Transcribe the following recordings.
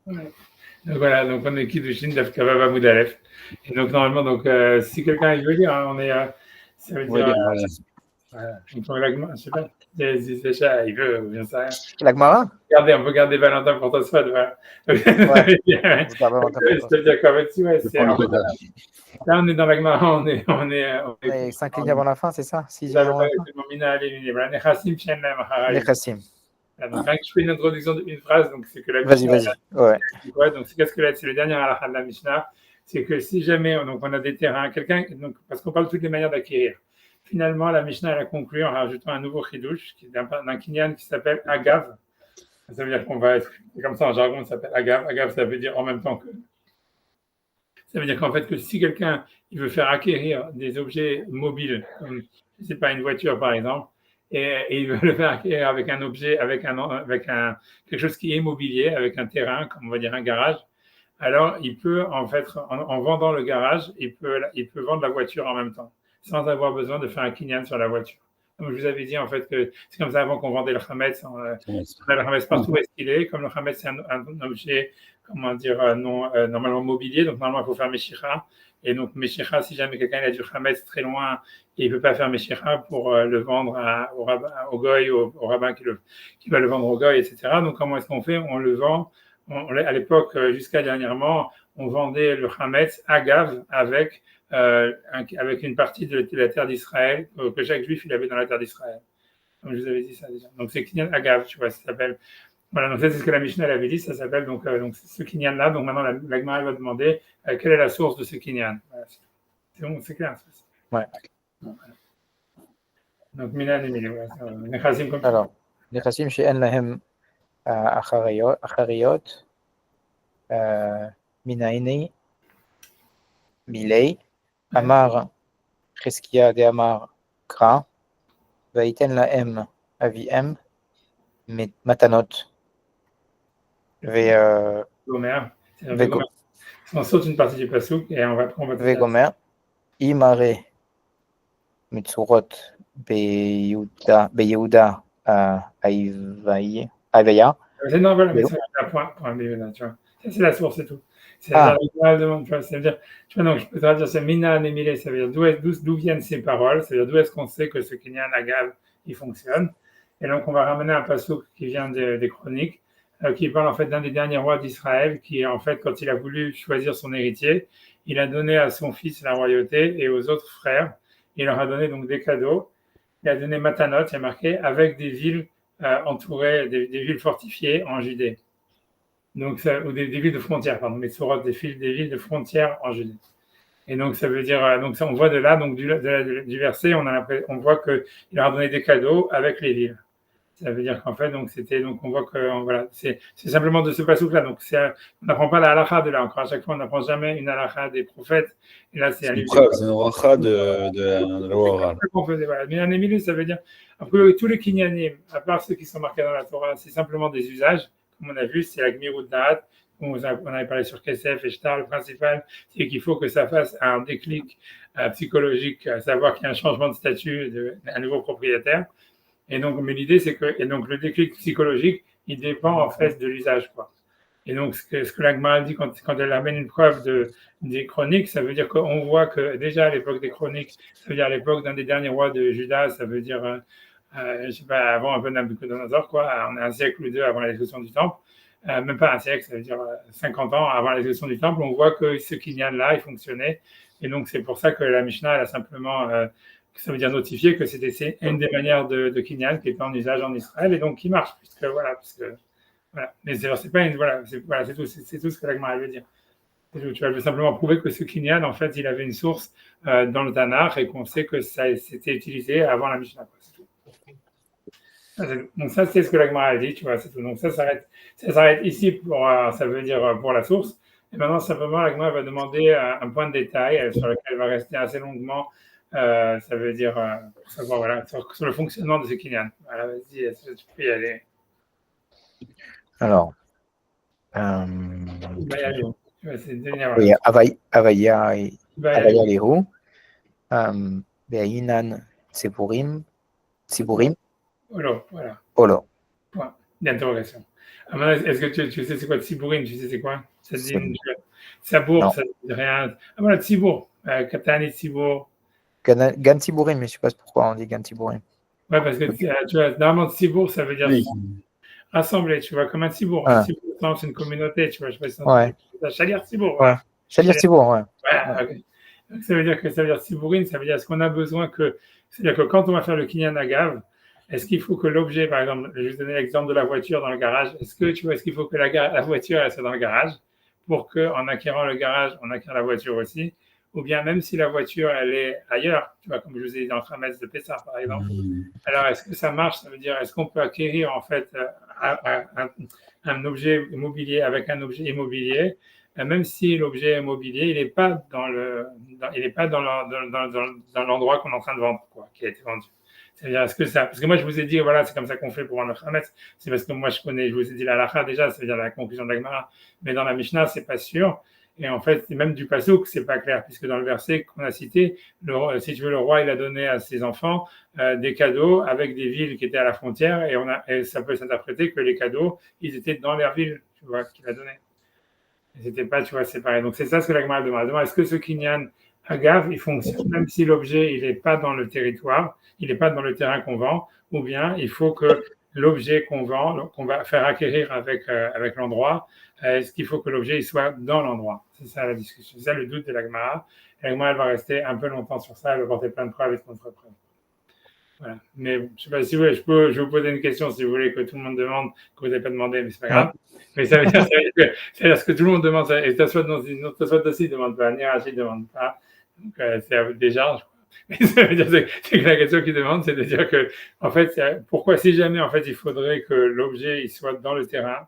Ouais. Donc voilà, donc on est Kiddushin d'Afkava Bamoud Aleph. Et donc normalement, donc, si quelqu'un il veut lire, hein, on est, ça veut Oui, dire, voilà. Donc je sais pas, c'est ça, il veut, j'en sais rien. L'Agmara? On peut garder Valentin pour toi, voilà. Ouais, vous gardez Valentin pour toi. Ça veut dire qu'en fait, ouais, en fait, là on est dans l'Agmara, on est 5 lignes avant la fin, c'est ça? 6 vous lignes avez avant pas la fin? été nominé à l'éliminer. Voilà, Nechassim Shen Lem Hararim. Nechassim. Donc, rien que je fais une introduction d'une phrase, donc c'est que la Vas-y, Mishnah. vas-y. Ouais. Ouais, donc c'est qu'est-ce que là, c'est le dernier halakha de la Mishnah, c'est que si jamais donc on a des terrains, quelqu'un, donc parce qu'on parle de toutes les manières d'acquérir. Finalement, la Mishnah elle a conclu en rajoutant un nouveau chidouche d'un kinyan qui s'appelle agav. Ça veut dire qu'on va être comme ça en jargon, ça s'appelle agav. Agav, ça veut dire en même temps que. Ça veut dire qu'en fait que si quelqu'un il veut faire acquérir des objets mobiles, comme je sais pas une voiture par exemple, et il veut le faire acquérir avec un objet, avec un quelque chose qui est mobilier, avec un terrain, comme on va dire un garage. Alors, il peut, en fait, en vendant le garage, il peut vendre la voiture en même temps, sans avoir besoin de faire un kinyan sur la voiture. Comme je vous avais dit, en fait, que c'est comme ça avant qu'on vendait le Hametz. On a le Hametz partout où est-ce qu'il est. Comme le Hametz, c'est un objet, comment dire, non, normalement mobilier, donc normalement, il faut faire Meshicha. Et donc, Meshicha, si jamais quelqu'un a du Hametz très loin et il ne peut pas faire Meshicha pour le vendre au goy, au rabbin qui va le vendre au goy, etc. Donc, comment est-ce qu'on fait? On le vend à l'époque, jusqu'à dernièrement, on vendait le Hametz Agav avec une partie de la terre d'Israël que chaque juif il avait dans la terre d'Israël. Comme je vous avais dit ça déjà. Donc c'est Kinyan Agav, tu vois, ça s'appelle. Voilà, donc ça c'est ce que la Mishnah avait dit, ça s'appelle donc ce Kinyan là. Donc maintenant la Gemara va demander quelle est la source de ce Kinyan. Voilà, c'est bon, c'est clair. Ouais. Voilà. Donc Minan et Mili, voilà, Nechazim comme ça. Alors, Nechassim she'en lahem achariyot minaini milei amar cheskia de amar kra vaiten lahem aviem matanot Gomer. On saute une partie du pasouk et on va Vegomer imare mitzurot beyehuda Avaya. C'est normal, mais c'est un point, tu vois. Ça, c'est la source, c'est tout. C'est la demande, tu vois. C'est-à-dire, tu vois, donc, je peux te dire, c'est Mina Nemile, ça veut dire d'où viennent ces paroles, c'est-à-dire d'où est-ce qu'on sait que ce Kinyan Agav, il fonctionne. Et donc, on va ramener un passouk qui vient des Chroniques, qui parle en fait d'un des derniers rois d'Israël, qui en fait, quand il a voulu choisir son héritier, il a donné à son fils la royauté et aux autres frères, il leur a donné donc des cadeaux. Il a donné Matanot, il y a marqué, avec des villes entourées, des villes fortifiées en Judée. Donc, ou des villes de frontières, pardon, les sourates des villes de frontières en Judée. Et donc, ça veut dire, donc ça, on voit de là, donc du verset, on voit qu'il leur a donné des cadeaux avec les villes. Ça veut dire qu'en fait, donc on voit que voilà, c'est simplement de ce passouk là. Donc on n'apprend pas la halakha de là. Encore à chaque fois, on n'apprend jamais une halakha des prophètes. Et là, c'est un livre. C'est une halakha de la loi orale. Voilà. Mais un émile, ça veut dire après tous les kinyanim, à part ceux qui sont marqués dans la Torah, c'est simplement des usages. Comme on a vu, c'est la gmirut da'at. On avait parlé sur Kesef et Shtar. Le principal, c'est qu'il faut que ça fasse un déclic psychologique, à savoir qu'il y a un changement de statut d'un nouveau propriétaire. Et donc, mais l'idée, c'est que le déclic psychologique, il dépend en fait de l'usage, quoi. Et donc, ce que l'Agma dit quand elle amène une preuve des chroniques, ça veut dire qu'on voit que déjà à l'époque des chroniques, ça veut dire à l'époque d'un des derniers rois de Juda, ça veut dire, je sais pas, avant un peu Nabucodonosor, quoi, on a un siècle ou deux avant la destruction du temple, même pas un siècle, ça veut dire 50 ans avant la destruction du temple, on voit que ce kinyan-là, il fonctionnait. Et donc, c'est pour ça que la Mishnah, elle a simplement ça veut dire notifier que c'était une des manières de kinyan qui était en usage en Israël et donc qui marche, voilà. Mais c'est pas une, voilà, c'est tout ce que l'Agma veut dire. Tu vas simplement prouver que ce kinyan, en fait, il avait une source dans le Tanakh et qu'on sait que ça c'était utilisé avant la Mishnah. C'est tout. Donc ça, c'est ce que l'Agma a dit, tu vois, c'est tout. Donc ça s'arrête ici ça veut dire pour la source. Et maintenant, simplement, l'Agma va demander un point de détail sur lequel elle va rester assez longuement. Ça veut dire pour savoir voilà, sur le fonctionnement de ce kinyan. Voilà, vas-y, tu peux y aller. Alors, Avaya Lehu, Be'inan Tziburim. Olo, voilà. Olo. Point d'interrogation. Est-ce que tu sais c'est quoi Tsibourine? Tu sais c'est quoi? Ça dit C'est- Sabour, Non. ça dit rien. Ah voilà, Tsibour. Katani Tsibour. Gantibourim, mais je sais pas pourquoi on dit Gantibourim. Ouais, parce que tu vois, normalement, Tsibour, ça veut dire Oui. rassembler, tu vois, comme un Tsibour. Un Ouais. Tsibour, c'est une communauté, tu vois, je sais pas si Ouais. c'est Chalir Tsibour, Ouais. voilà. Chalir Tibour, ouais. Ouais, ok. Donc, ça veut dire Tsibourine, ça veut dire est-ce qu'on a besoin que. C'est-à-dire que quand on va faire le Kinyan Agav, est-ce qu'il faut que l'objet, par exemple, je vais vous donner l'exemple de la voiture dans le garage, est-ce qu'il faut que la voiture elle soit dans le garage pour qu'en acquérant le garage, on acquiert la voiture aussi, ou bien même si la voiture elle est ailleurs, tu vois, comme je vous ai dit dans le Khametz de Pessah par exemple, alors est-ce que ça marche? Ça veut dire est-ce qu'on peut acquérir en fait un objet immobilier avec un objet immobilier, même si l'objet immobilier il n'est pas dans l'endroit qu'on est en train de vendre, quoi, qui a été vendu. C'est-à-dire, est-ce que ça. Parce que moi, je vous ai dit, voilà, c'est comme ça qu'on fait pour vendre le Khametz. C'est parce que moi, je vous ai dit la halakha déjà, c'est-à-dire la conclusion de la Gemara. Mais dans la Mishnah, c'est pas sûr. Et en fait, même du Passouk, c'est pas clair, puisque dans le verset qu'on a cité, si tu veux, le roi, il a donné à ses enfants des cadeaux avec des villes qui étaient à la frontière, et ça peut s'interpréter que les cadeaux, ils étaient dans leur ville, tu vois, qu'il a donné. Et c'était pas, tu vois, séparé. Donc c'est ça ce que la Gemara demande. Est-ce que ce kinyan Agav, il fonctionne même si l'objet, il n'est pas dans le territoire, il n'est pas dans le terrain qu'on vend, ou bien il faut que l'objet qu'on vend, qu'on va faire acquérir avec l'endroit, est-ce qu'il faut que l'objet il soit dans l'endroit? C'est ça la discussion, c'est ça le doute de la Gemara. La Gemara, elle va rester un peu longtemps sur ça, elle va porter plein de preuves et de contre-preuves. Voilà. Mais je ne sais pas si vous voulez, je vais vous poser une question si vous voulez que tout le monde demande, que vous n'avez pas demandé, mais c'est pas grave. Mais ça veut dire que tout le monde demande, et Tassoit aussi ne demande pas, ni Rachid ne demande pas. Donc c'est déjà, je crois. Mais ça veut dire c'est que la question qu'il demande, c'est de dire que, en fait, pourquoi si jamais en fait il faudrait que l'objet il soit dans le terrain,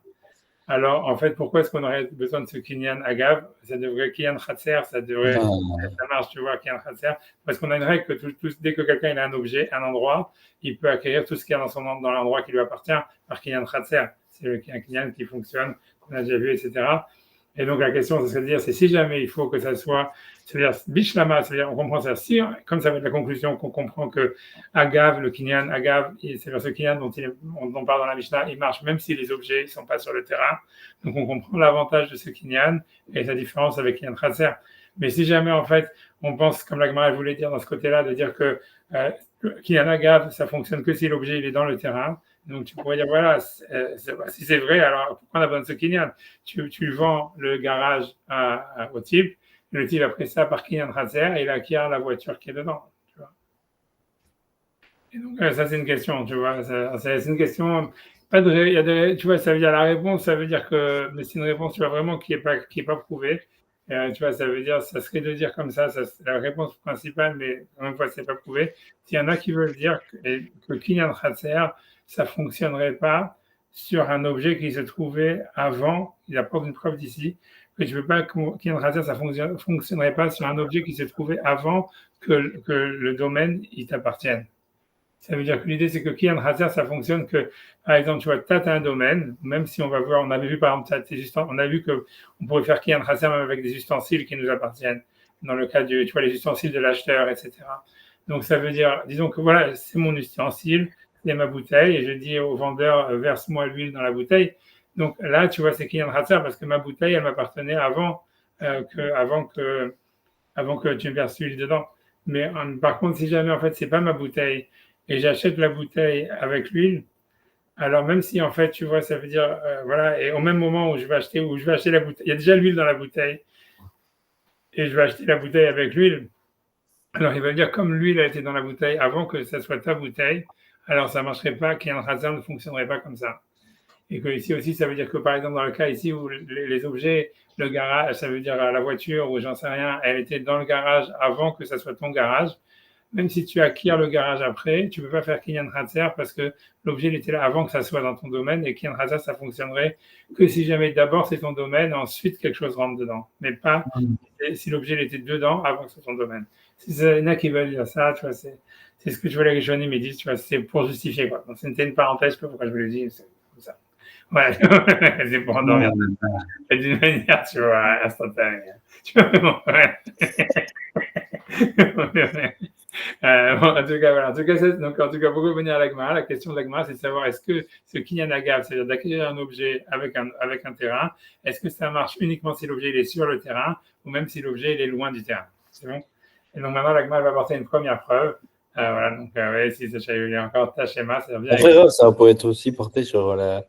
alors en fait pourquoi est-ce qu'on aurait besoin de ce kinyan agav? Ça devrait kinyan khatser, ça marche, tu vois, kinyan khatser, parce qu'on a une règle que dès que quelqu'un il a un objet, un endroit, il peut acquérir tout ce qu'il y a dans l'endroit qui lui appartient par kinyan khatser. C'est un kinyan qui fonctionne, qu'on a déjà vu, etc. Et donc la question, c'est de dire, c'est si jamais il faut que ça soit, c'est-à-dire bishlama, c'est-à-dire on comprend ça, si, comme ça va être la conclusion, qu'on comprend que agav, le kinyan, agav, c'est ce kinyan dont on parle dans la Mishnah, il marche même si les objets ne sont pas sur le terrain. Donc on comprend l'avantage de ce kinyan et sa différence avec kinyan khatser. Mais si jamais en fait on pense, comme la Gemara voulait dire dans ce côté-là, de dire que kinyan agav, ça fonctionne que si l'objet il est dans le terrain. Donc, tu pourrais dire, voilà, si c'est vrai, alors pourquoi on a besoin de ce kinyan? Tu vends le garage au type, le type après ça par kinyan khatser et il acquiert la voiture qui est dedans. Tu vois. Et donc, ça, c'est une question, tu vois. C'est une question, pas de, tu vois, ça veut dire la réponse, ça veut dire que, mais c'est une réponse, tu vois, vraiment qui est pas prouvée. Tu vois, ça veut dire, ça serait de dire comme ça, la réponse principale, mais encore une fois, c'est pas prouvé. S'il y en a qui veulent dire que kinyan khatser, ça ne fonctionnerait pas sur un objet qui se trouvait avant, il apporte une preuve d'ici, que tu ne veux pas qu'un khatser, ça ne fonctionnerait pas sur un objet qui se trouvait avant que le domaine il t'appartienne. Ça veut dire que l'idée, c'est que Kiyan Khatser, ça fonctionne que, par exemple, tu vois, tu as un domaine, même si on va voir, on avait vu par exemple, on a vu qu'on pourrait faire Kiyan Khatser même avec des ustensiles qui nous appartiennent, dans le cas tu vois, les ustensiles de l'acheteur, etc. Donc, ça veut dire, disons que voilà, c'est mon ustensile, c'est ma bouteille, et je dis au vendeur, verse-moi l'huile dans la bouteille. Donc là, tu vois, c'est Kiyan Khatser parce que ma bouteille, elle m'appartenait avant que tu me verses l'huile dedans. Mais par contre, si jamais, en fait, c'est pas ma bouteille, et j'achète la bouteille avec l'huile, alors même si en fait, tu vois, ça veut dire, voilà, et au même moment où je vais acheter la bouteille, il y a déjà l'huile dans la bouteille, et je vais acheter la bouteille avec l'huile, alors il va dire, comme l'huile a été dans la bouteille avant que ça soit ta bouteille, alors ça ne marcherait pas, qu'un hasard ne fonctionnerait pas comme ça. Et que ici aussi, ça veut dire que par exemple, dans le cas ici où les objets, le garage, ça veut dire la voiture ou j'en sais rien, elle était dans le garage avant que ça soit ton garage, même si tu acquiers le garage après, tu ne peux pas faire Kinyan Khatser parce que l'objet il était là avant que ça soit dans ton domaine et Kinyan Khatser ça fonctionnerait que si jamais d'abord c'est ton domaine, ensuite quelque chose rentre dedans, mais pas si l'objet il était dedans avant que ce soit ton domaine. Si il y en a qui veulent dire ça, tu vois, c'est ce que je vois les Rishonim me disent, tu vois, c'est pour justifier quoi. Donc c'était une parenthèse, je sais pas pourquoi je vous le dis, c'est comme ça. Ouais, c'est pour endormir. D'une manière, tu vois, instantanée. Tu vois, ouais. Bon, en tout cas, voilà. En tout cas, pour revenir à l'agma, la question de l'agma, c'est de savoir est-ce que ce kinyan agav, c'est-à-dire d'acquérir un objet avec un terrain, est-ce que ça marche uniquement si l'objet il est sur le terrain ou même si l'objet il est loin du terrain. C'est bon. Et donc maintenant, l'agma va apporter une première preuve. Voilà, donc ouais, si il y a encore ta schéma, ça revient. Après, ça pourrait être aussi porté sur la.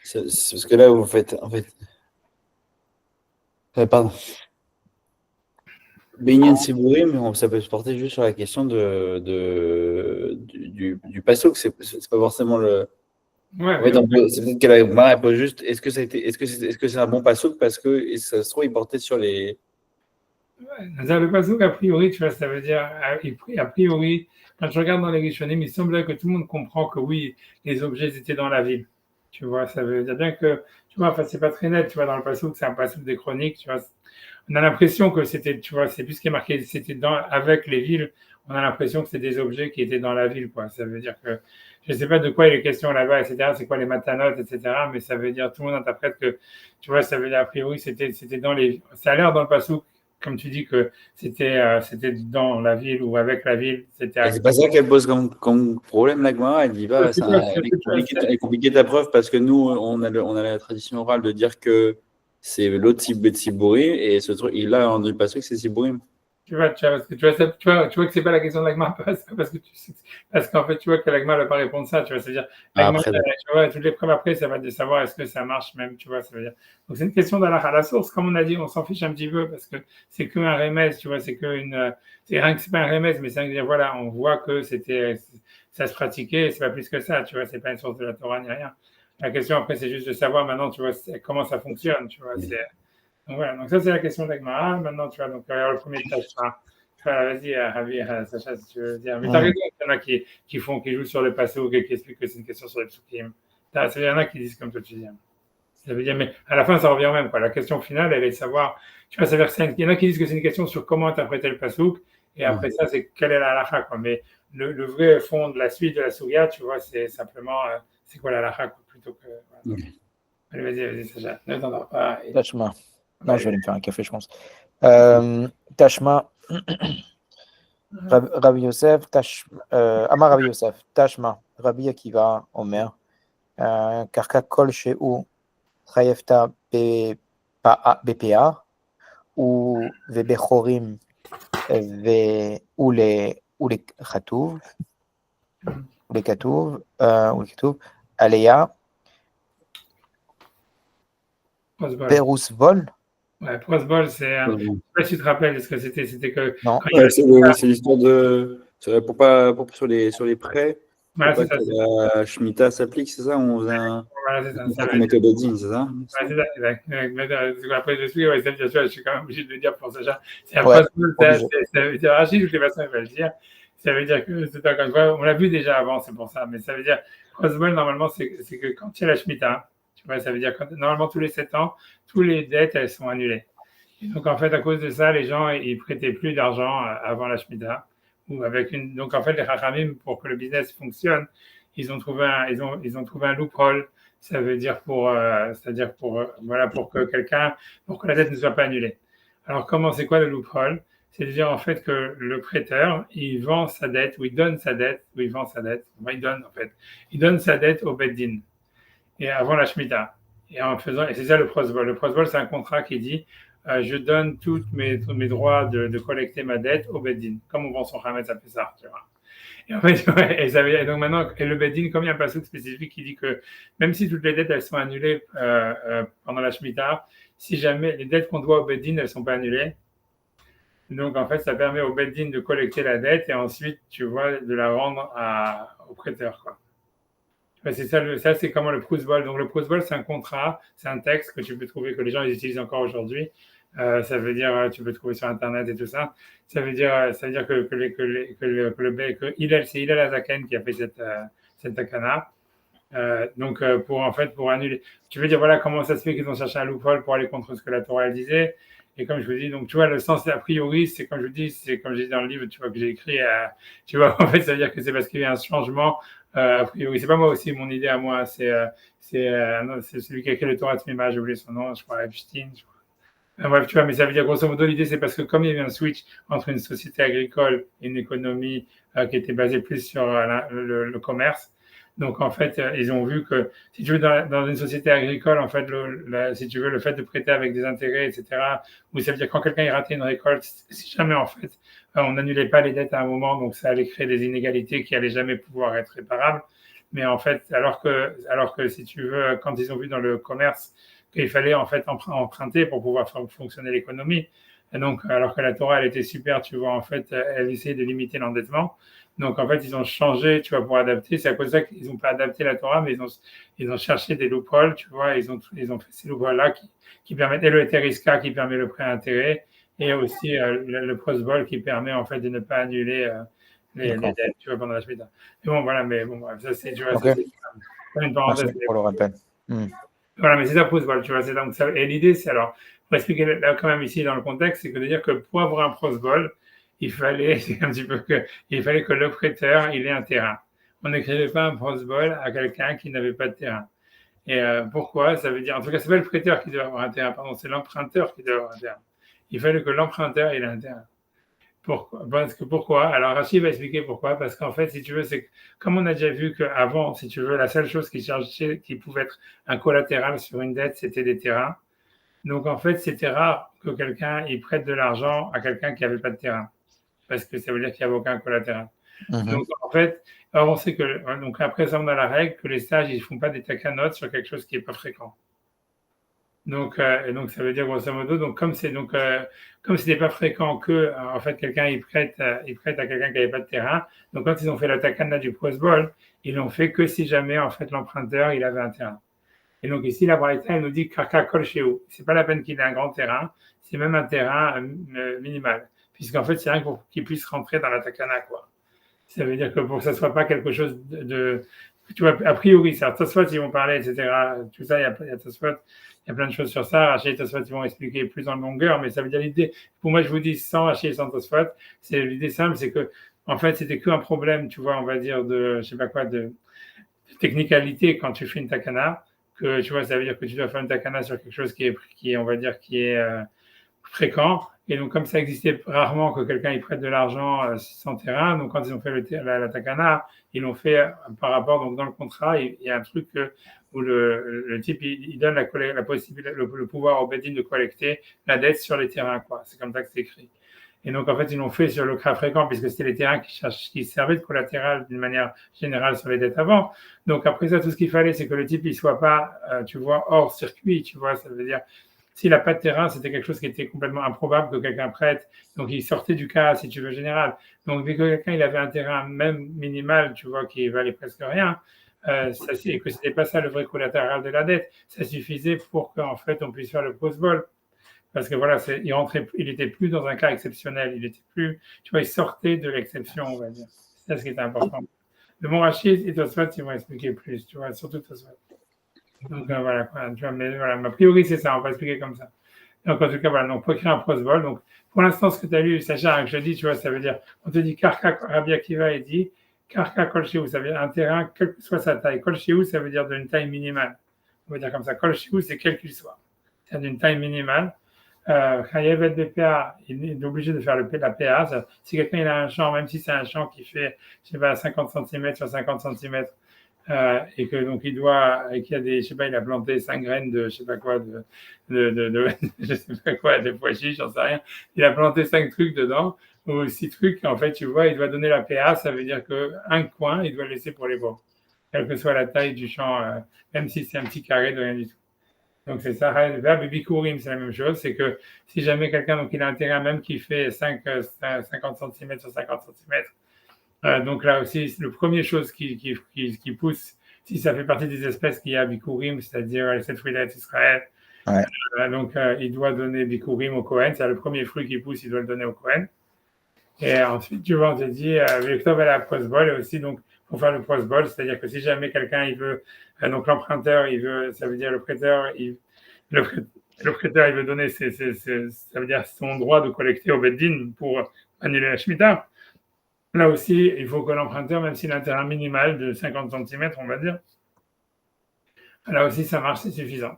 C'est parce que là, vous faites. En fait. Pardon. Binyan Siburim, ça peut se porter juste sur la question du passo, que c'est pas forcément le. Ouais, En fait, c'est peut-être qu'elle a pose juste est-ce que c'est un bon passo parce que ça se trouve, il portait sur les. Ouais, le pasouk, a priori, tu vois, ça veut dire, a priori, quand je regarde dans les Rishonim, il semblait que tout le monde comprend que oui, les objets étaient dans la ville. Tu vois, ça veut dire bien que, tu vois, enfin, c'est pas très net, tu vois, dans le pasouk, c'est un pasouk des chroniques, tu vois. On a l'impression que c'était, tu vois, c'est plus ce qui est marqué, c'était avec les villes, on a l'impression que c'est des objets qui étaient dans la ville, quoi. Ça veut dire que, je sais pas de quoi il est question là-bas, etc., c'est quoi les matanotes, etc., mais ça veut dire, tout le monde interprète que, tu vois, ça veut dire, a priori, c'était dans les, ça a l'air dans le pasouk, comme tu dis que c'était dans la ville ou avec la ville, c'était. Et c'est pas ça qu'elle pose comme problème, la Gemara. Elle dit bah, elle est compliquée ta preuve parce que nous, on a la tradition orale de dire que c'est l'autre Sibourim et ce truc, il a rendu pas sûr que c'est Sibourim. Tu vois, parce que tu vois que c'est pas la question de l'agma, parce qu'en fait, tu vois que l'agma ne va pas répondre ça, tu vois, c'est-à-dire, l'agma, Après, tu vois, toutes les preuves après, ça va de savoir est-ce que ça marche même, tu vois, ça veut dire. Donc, c'est une question d'Allah à la source, comme on a dit, on s'en fiche un petit peu, parce que c'est qu'un remède, tu vois, c'est rien que c'est pas un remède, mais c'est un dire, voilà, on voit que ça se pratiquait, c'est pas plus que ça, tu vois, c'est pas une source de la Torah ni rien. La question après, c'est juste de savoir maintenant, tu vois, comment ça fonctionne, tu vois, c'est. Donc voilà, donc ça c'est la question d'Agmara. Maintenant, tu vois, donc le premier Tashma. Vas-y, Ravi, Sacha, si tu veux dire. Mais t'as raison, il y en a qui jouent sur le passé ou qui expliquent que c'est une question sur les psukim. Il y en a qui disent comme toi tu dis. Ça veut dire, mais à la fin, ça revient au même, quoi. La question finale, elle est de savoir, tu vois, il y en a qui disent que c'est une question sur comment interpréter le pasouk, et après ça, c'est quelle est la halakha, quoi. Mais le vrai fond de la suite de la Souria, tu vois, c'est simplement, c'est quoi la halakha, plutôt que. Voilà. Allez, vas-y, Sacha. Ne t'endors pas. Tashma. Non, je vais aller me faire un café, je pense. Tashma. Rabbi Yosef, Amar Rabbi Yosef, Tashma, Rabbi Akiva, Omer, Karka Kol Sheu, Chayefta BPA, ou Vebechorim, ou les Khatouv, ou les Katouv, Aleya, Perus Vol. Ouais, Prosbol, c'est. Je ne sais pas si tu te rappelles, est-ce que c'était que. Non. c'est l'histoire de. Sur les prêts. Voilà, Pour c'est pas ça. que la Shemitah s'applique, c'est ça? On faisait Voilà, c'est ça. un qu'on mettait au Bedin, c'est ça? Ouais, c'est ça, exact. Après, je suis, ouais, bien sûr, je suis quand même obligé de le dire pour Sacha. C'est un Ouais, Prosbol, c'est Rachid, de toutes les façons, il va le dire. Ça veut dire que c'est encore une fois, on l'a vu déjà avant, c'est pour ça, mais ça veut dire, Prosbol, normalement, c'est que quand il y a la Shemitah, tu vois, ça veut dire que normalement, tous les 7 ans, tous les dettes, elles sont annulées. Et donc, en fait, à cause de ça, les gens, ils prêtaient plus d'argent avant la Shemitah. Donc, en fait, les Chachamim, pour que le business fonctionne, ils ont trouvé un loophole. Ça veut dire c'est-à-dire voilà, pour que la dette ne soit pas annulée. Alors, c'est quoi le loophole? C'est de dire, en fait, que le prêteur, il vend sa dette, ou il donne sa dette, ou il vend sa dette. Enfin, il donne sa dette au Beddin. Et avant la Shemitah. Et c'est ça le prosbol. Le prosbol, c'est un contrat qui dit je donne tous mes droits de collecter ma dette au Beddin, comme on vend son Hametz à Pessah, tu vois. Et en fait, ouais, et donc maintenant, le Beddin, comme il y a un passage spécifique qui dit que même si toutes les dettes elles sont annulées pendant la Shemitah, si jamais les dettes qu'on doit au Beddin elles sont pas annulées, donc en fait, ça permet au Beddin de collecter la dette et ensuite, tu vois, de la rendre au prêteur, quoi. C'est ça, c'est comment le prosbol. Donc le prosbol, c'est un contrat, c'est un texte que tu peux trouver, que les gens ils utilisent encore aujourd'hui. Ça veut dire, tu peux trouver sur Internet et tout ça. Ça veut dire que c'est Hillel Azaken qui a fait cette takana. Donc pour annuler. Tu veux dire voilà comment ça se fait qu'ils ont cherché un loophole pour aller contre ce que la Torah elle disait. Et comme je vous dis, donc tu vois le sens a priori, c'est comme je vous dis, c'est comme je dis dans le livre, tu vois que j'ai écrit. Tu vois en fait ça veut dire que c'est parce qu'il y a un changement. A priori, c'est pas moi aussi mon idée à moi, c'est celui qui a écrit le Torah Tmima, j'ai oublié son nom, je crois Epstein. Bref, tu vois, mais ça veut dire grosso modo, l'idée, c'est parce que comme il y a eu un switch entre une société agricole et une économie qui était basée plus sur le commerce, donc en fait, ils ont vu que si tu veux, dans une société agricole, en fait, si tu veux, le fait de prêter avec des intérêts, etc., ou ça veut dire quand quelqu'un ratait une récolte, si jamais en fait, on n'annulait pas les dettes à un moment, donc ça allait créer des inégalités qui allaient jamais pouvoir être réparables. Mais en fait, alors que si tu veux, quand ils ont vu dans le commerce qu'il fallait en fait emprunter pour pouvoir faire fonctionner l'économie. Et donc, alors que la Torah, elle était super, tu vois, en fait, elle essayait de limiter l'endettement. Donc, en fait, ils ont changé, tu vois, pour adapter. C'est à cause de ça qu'ils n'ont pas adapté la Torah, mais ils ont cherché des loopholes, tu vois, ils ont fait ces loopholes-là qui permettent, et le Eteriska qui permet le prêt à intérêt, et aussi le prosbol qui permet, en fait, de ne pas annuler les dettes, tu vois, pendant la Shemitah. Mais bon, voilà, mais bon, ça, c'est, tu vois, okay. c'est une parenthèse. Merci pour le rappel. Voilà, mais c'est ça, prosbol, tu vois. C'est donc ça. Et l'idée, c'est alors, pour expliquer là, quand même ici dans le contexte, c'est que de dire que pour avoir un prosbol, il fallait, c'est un petit peu il fallait que le prêteur, il ait un terrain. On n'écrivait pas un prosbol à quelqu'un qui n'avait pas de terrain. Et pourquoi? Ça veut dire, en tout cas, c'est pas le prêteur qui doit avoir un terrain, pardon, c'est l'emprunteur qui doit avoir un terrain. Il fallait que l'emprunteur ait un terrain. Pourquoi? Alors, Rachid va expliquer pourquoi. Parce qu'en fait, si tu veux, c'est comme on a déjà vu qu'avant, si tu veux, la seule chose qui pouvait être un collatéral sur une dette, c'était des terrains. Donc, en fait, c'était rare que quelqu'un il prête de l'argent à quelqu'un qui n'avait pas de terrain. Parce que ça veut dire qu'il n'y avait aucun collatéral. Donc, en fait, alors on sait que, donc après ça, on a la règle que les sages, ils ne font pas des takanotes sur quelque chose qui n'est pas fréquent. Donc, ça veut dire grosso modo, donc comme c'était pas fréquent que en fait quelqu'un il prête à quelqu'un qui n'avait pas de terrain. Donc quand ils ont fait la takana du prosbol, ils l'ont fait que si jamais en fait l'emprunteur il avait un terrain. Et donc ici la Braïta elle nous dit karka kol sheu. C'est pas la peine qu'il ait un grand terrain, c'est même un terrain minimal, puisqu'en fait c'est rien pour qu'il puisse rentrer dans la takana quoi. Ça veut dire que pour que ça soit pas quelque chose tu vois, a priori, ça, Tosfot, ils vont parler, etc. Tout ça, il y a Tosfot, il y a plein de choses sur ça. Rachel et Tosfot, ils vont expliquer plus en longueur, mais ça veut dire l'idée. Pour moi, je vous dis sans Rachel et sans Tosfot, c'est l'idée simple, c'est que, en fait, c'était qu'un problème, tu vois, on va dire de, je sais pas quoi, de technicalité quand tu fais une takana, que tu vois, ça veut dire que tu dois faire une takana sur quelque chose qui est on va dire, qui est fréquent. Et donc, comme ça existait rarement que quelqu'un y prête de l'argent sans terrain, donc quand ils ont fait la takana, ils l'ont fait par rapport, donc dans le contrat, il y a un truc où le type, il donne la possibilité, le pouvoir au Bedin de collecter la dette sur les terrains, quoi. C'est comme ça que c'est écrit. Et donc, en fait, ils l'ont fait sur le cas fréquent, puisque c'était les terrains qui servaient de collatéral d'une manière générale sur les dettes avant. Donc, après ça, tout ce qu'il fallait, c'est que le type, il soit pas, tu vois, hors circuit, tu vois, ça veut dire, s'il n'a pas de terrain, c'était quelque chose qui était complètement improbable que quelqu'un prête. Donc, il sortait du cas, si tu veux, général. Donc, dès que quelqu'un il avait un terrain, même minimal, tu vois, qui valait presque rien, et que ce n'était pas ça le vrai collatéral de la dette, ça suffisait pour qu'en fait, on puisse faire le post-ball. Parce que voilà, il était plus dans un cas exceptionnel. Il était plus, tu vois, il sortait de l'exception, on va dire. C'est ça ce qui était important. Le mot Rachid et Tosfot, ils vont expliquer plus, tu vois, surtout Tosfot. Donc voilà, tu vois, mais voilà, a priori c'est ça, on va expliquer comme ça. Donc en tout cas, voilà, donc pour écrire un prosbol, donc pour l'instant ce que tu as lu, Sacha, que je dis, tu vois, ça veut dire, on te dit Karka, Rabbi Akiva, il dit Karka Kolshiou, ça veut dire un terrain, quelle que soit sa taille. Kolshiou, ça veut dire d'une taille minimale. On va dire comme ça, Kolshiou, c'est quel qu'il soit. C'est d'une taille minimale. Chayevet BPA, il est obligé de faire la PA. Si quelqu'un il a un champ, même si c'est un champ qui fait, je sais pas, 50 cm sur 50 cm, et que donc il doit, et qu'il y a des, je sais pas, il a planté 5 graines de, je sais pas quoi, je sais pas quoi, des pois chiches, j'en sais rien. Il a planté 5 trucs dedans, ou 6 trucs, en fait, tu vois, il doit donner la PA, ça veut dire qu'un coin, il doit le laisser pour les pauvres. Quelle que soit la taille du champ, même si c'est un petit carré de rien du tout. Donc c'est ça, verbe bikurim, c'est la même chose, c'est que si jamais quelqu'un, donc il a un terrain même qui fait 50 cm sur 50 cm, donc là aussi, le premier chose qui pousse, si ça fait partie des espèces qui a bikurim, c'est-à-dire les 7 fruits d'Israël, donc il doit donner bikurim au Kohen, c'est le premier fruit qui pousse, il doit le donner au Kohen. Et ensuite, tu vois, on te dit, l'octobre et la prosbol, et aussi, donc, pour faire le prosbol, c'est-à-dire que si jamais quelqu'un, il veut, donc l'emprunteur, il veut, ça veut dire le prêteur, le prêteur, il veut donner ça veut dire son droit de collecter au Beddin pour annuler la Shemitah. Là aussi, il faut que l'emprunteur, même s'il a un terrain minimal de 50 cm, on va dire, là aussi, ça marche, c'est suffisant.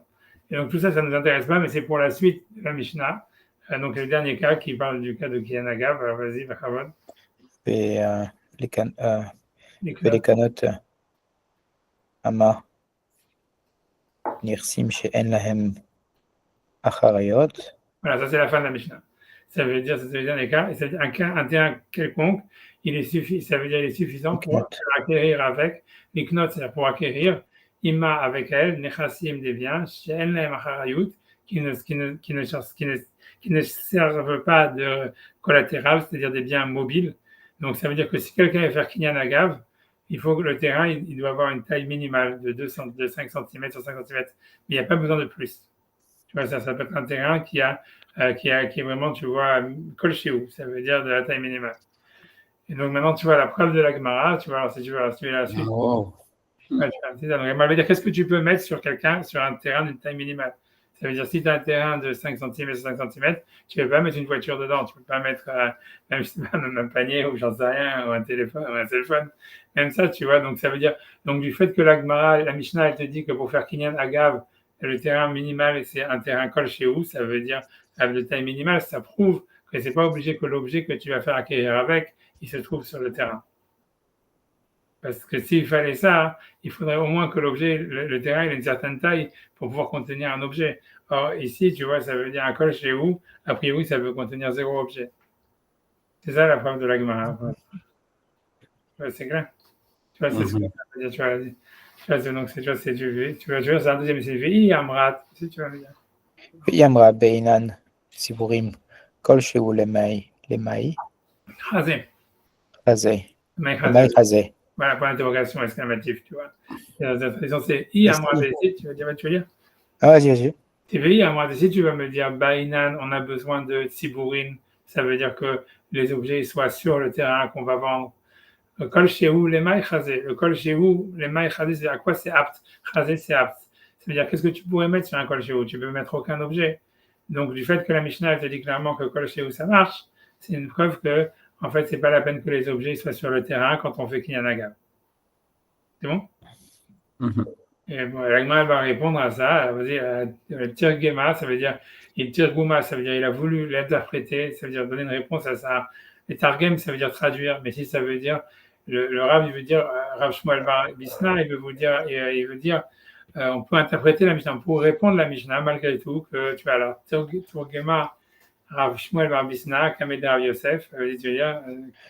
Et donc tout ça, ça ne nous intéresse pas, mais c'est pour la suite de la Mishnah. Donc le dernier cas qui parle du cas de Kinyan Agav. Alors vas-y, Bachavod. ולקנות אמר נכסים שאין להם אחריות. Voilà, ça c'est la fin de la Mishnah. Ça veut dire, ça veut dire les cas, et c'est un terrain quelconque, ça veut dire il est suffisant pour acquérir avec, l'iknot, c'est-à-dire pour acquérir, ima avec elle, nechassim des biens, she'en lahem acharayut, qui ne servent pas de collatéral, c'est-à-dire des biens mobiles. Donc ça veut dire que si quelqu'un veut faire kinyan agav, il faut que le terrain, il doit avoir une taille minimale de 5 cm sur 5 cm, mais il n'y a pas besoin de plus. Tu vois, ça peut être un terrain qui est vraiment, tu vois, kol shehu, ça veut dire de la taille minimale. Et donc maintenant, tu vois la preuve de la Gemara, tu vois, alors si tu veux la suite. Wow. Ouais, donc elle veut dire qu'est-ce que tu peux mettre sur un terrain d'une taille minimale. Ça veut dire si tu as un terrain de 5 cm sur 5 cm, tu ne peux pas mettre une voiture dedans, tu ne peux pas mettre même un panier ou j'en sais rien, ou un téléphone, même ça, tu vois. Donc ça veut dire, donc du fait que la Gemara, la Mishnah, elle te dit que pour faire kinyan agav, le terrain minimal, c'est un terrain kol shehu, ça veut dire de taille minimale, ça prouve que c'est pas obligé que l'objet que tu vas faire acquérir avec, il se trouve sur le terrain. Parce que s'il fallait ça, il faudrait au moins que l'objet, le terrain, il ait une certaine taille pour pouvoir contenir un objet. Or, ici, tu vois, ça veut dire un kol shehu, a priori, ça veut contenir 0 objet. C'est ça la preuve de la Gemara. C'est clair. Tu vois, c'est ce que ça veut dire. Tu vois, donc, c'est c'est un deuxième, c'est VI Amrat, si tu vas me dire. והיא אמרה בעינן ציבורים כלשהו למאי Chazé. למאי חזה. Voilà, pour l'interrogation exclamative, tu vois. La tradition, c'est I Amrat, tu veux dire? Ah, vas-y. C'est VI Amrat, si tu vas me dire Bainan, on a besoin de Tsiburin, ça veut dire que les objets soient sur le terrain qu'on va vendre. Le kol shehu lemay chazé. Le kol shehu lemay chazé, c'est à quoi c'est apte. Chazé, c'est apte. Ça veut dire qu'est-ce que tu pourrais mettre sur un kol shehu? Tu peux mettre aucun objet. Donc du fait que la Mishnah te dit clairement que kol shehu ça marche, c'est une preuve que en fait c'est pas la peine que les objets soient sur le terrain quand on fait kinyan agav. C'est bon? Et bon, la Gemara va répondre à ça. Elle va dire tirgema, ça veut dire tirguma, ça veut dire il a voulu l'interpréter, ça veut dire donner une réponse à ça. Et targem, ça veut dire traduire, mais si ça veut dire le Rav, il veut dire Rav Shmuel Bar Bisna, il veut dire on peut interpréter la Mishnah pour répondre à la Mishnah malgré tout que tu as alors tirgema Rav Shmuel Bar Bisna, Kameda Rav Yosef, tu veux dire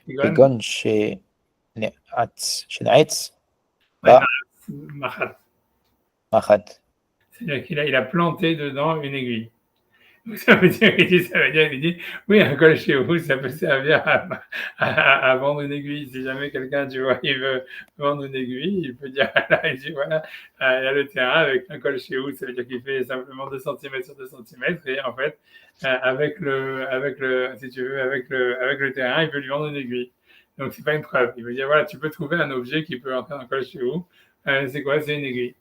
כגון שנעץ מחט. C'est-à-dire qu'il a planté dedans une aiguille. Donc, ça veut dire, il dit, oui, un kol shehu, ça peut servir à vendre une aiguille. Si jamais quelqu'un, tu vois, il veut vendre une aiguille, il peut dire, là, il dit, voilà, il y a le terrain avec un kol shehu, ça veut dire qu'il fait simplement 2 cm sur 2 cm, et en fait, avec le terrain, il peut lui vendre une aiguille. Donc, c'est pas une preuve. Il veut dire, voilà, tu peux trouver un objet qui peut entrer dans un kol shehu. C'est quoi? C'est une aiguille.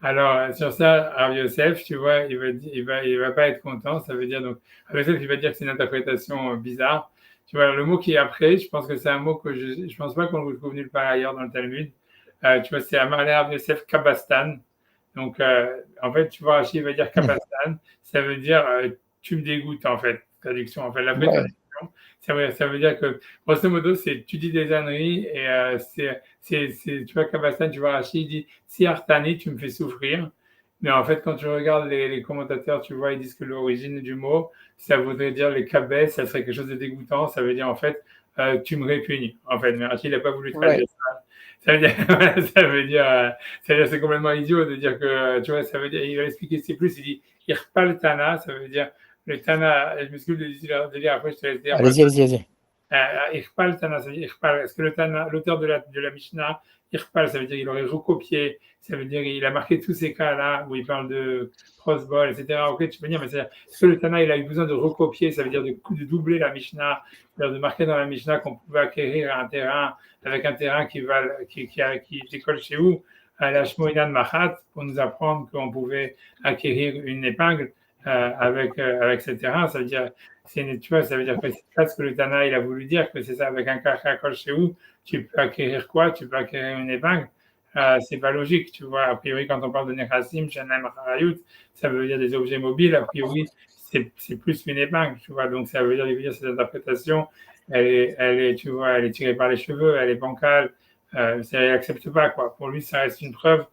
Alors, sur ça, Rav Yosef, tu vois, il va pas être content. Ça veut dire, donc, Rav Yosef, il va dire que c'est une interprétation bizarre. Tu vois, le mot qui est après, je pense que c'est un mot que je pense pas qu'on le trouve nulle part ailleurs dans le Talmud. Tu vois, c'est Amalé Rav Yosef Kabastan. Donc, en fait, tu vois, Rachid va dire Kabastan. Ça veut dire, tu me dégoûtes, en fait. Traduction, en fait. La vraie traduction, ça veut dire que, grosso modo, c'est tu dis des âneries et tu vois, Kabastan, tu vois, Rachid dit si Artani, tu me fais souffrir. Mais en fait, quand tu regardes les commentateurs, tu vois, ils disent que l'origine du mot, ça voudrait dire les cabesses, ça serait quelque chose de dégoûtant. Ça veut dire, en fait, tu me répugnes. En fait, mais Rachid n'a pas voulu traduire ça. Ça veut dire, c'est complètement idiot de dire que, tu vois, ça veut dire, il va expliquer, c'est plus, il dit Irpal Tana, ça veut dire le Tana, je m'excuse de dire après, je te laisse dire. Allez-y. Irpal Tana, ça veut dire Irpal. Est-ce que le Tana, l'auteur de la Mishnah, Irpal, ça veut dire qu'il aurait recopié, ça veut dire qu'il a marqué tous ces cas-là où il parle de crossball, etc. Ok, tu peux dire, mais est-ce que le Tana, il a eu besoin de recopier, ça veut dire de doubler la Mishnah, de marquer dans la Mishnah qu'on pouvait acquérir un terrain avec un terrain qui décolle chez vous, à la Shmoinan Machat, pour nous apprendre qu'on pouvait acquérir une épingle avec ce terrain. Ça veut dire, tu vois, ça veut dire que c'est pas ce que le Tana il a voulu dire, que c'est ça, avec un kakakol chez vous, tu peux acquérir quoi? Tu peux acquérir une épingle. c'est pas logique, tu vois. A priori, quand on parle de Nechassim, Shanem Harayut, ça veut dire des objets mobiles. A priori, c'est plus qu'une épingle, tu vois. Donc, ça veut dire cette interprétation, tu vois, elle est tirée par les cheveux, elle est bancale, elle n'accepte pas, quoi. Pour lui, ça reste une preuve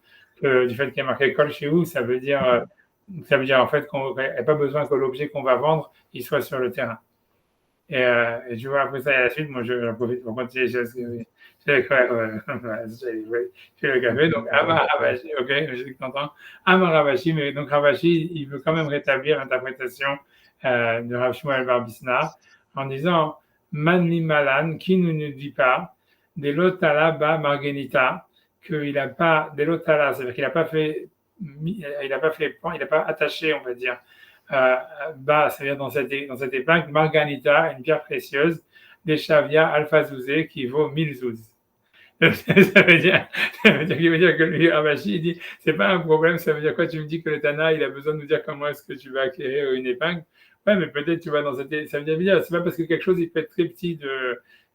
du fait qu'il y a marqué Kol chez vous, ça veut dire en fait qu'on n'a pas besoin que l'objet qu'on va vendre, il soit sur le terrain. Et tu vois, après ça, à la suite, moi, j'en profite pour continuer. J'ai le café. Donc, Amar Ravashi, ok, je suis content. Amar Ravashi, mais donc Ravashi, il veut quand même rétablir l'interprétation de Rav Shmuel Bar Bisna en disant Manli Malan, qui ne nous dit pas, de l'otala ba margenita, qu'il n'a pas, de l'otala, c'est-à-dire qu'il n'a pas fait, il n'a pas attaché, on va dire, c'est-à-dire dans cette épingle, Marganita, une pierre précieuse, des Chavia Alpha Zouzé qui vaut 1000 zouz. Ça veut dire que lui, Ravashi, il dit, c'est pas un problème, ça veut dire quoi? Tu me dis que le Tana, il a besoin de nous dire comment est-ce que tu vas acquérir une épingle. Ouais, mais peut-être tu vas dans ça veut dire, c'est pas parce que quelque chose, il peut être très petit, il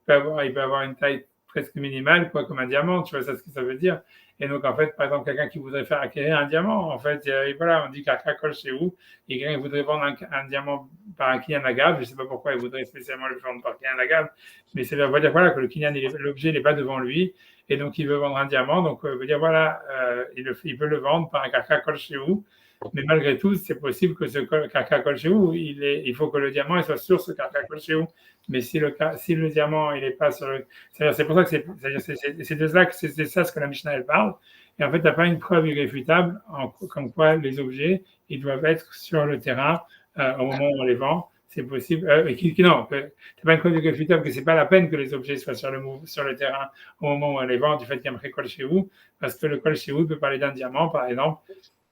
peut avoir une taille presque minimale, quoi, comme un diamant, tu vois, c'est ce que ça veut dire. Et donc, en fait, par exemple, quelqu'un qui voudrait faire acquérir un diamant, en fait, voilà, on dit qu'à colle chez vous, et quelqu'un qui voudrait vendre un diamant par un Kinyan Agav, je ne sais pas pourquoi il voudrait spécialement le vendre par Kinyan Agav, mais ça veut dire voilà, que le Kinyan, l'objet n'est pas devant lui, et donc il veut vendre un diamant, donc veut dire voilà, il peut le vendre par un Karka Kol chez vous, mais malgré tout, c'est possible que ce Karka Kol chez vous, il faut que le diamant il soit sur ce Karka Kol chez vous. Mais si le diamant il n'est pas sur le, c'est pour ça que c'est de ça que c'est ça ce que la Mishnah elle parle. Et en fait, tu n'as pas une preuve irréfutable comme quoi les objets ils doivent être sur le terrain au moment où on les vend. C'est possible. Non, tu n'as pas une preuve irréfutable que c'est pas la peine que les objets soient sur le terrain au moment où on les vend du fait qu'il y a un col chez vous, parce que le col chez vous peut parler d'un diamant, par exemple.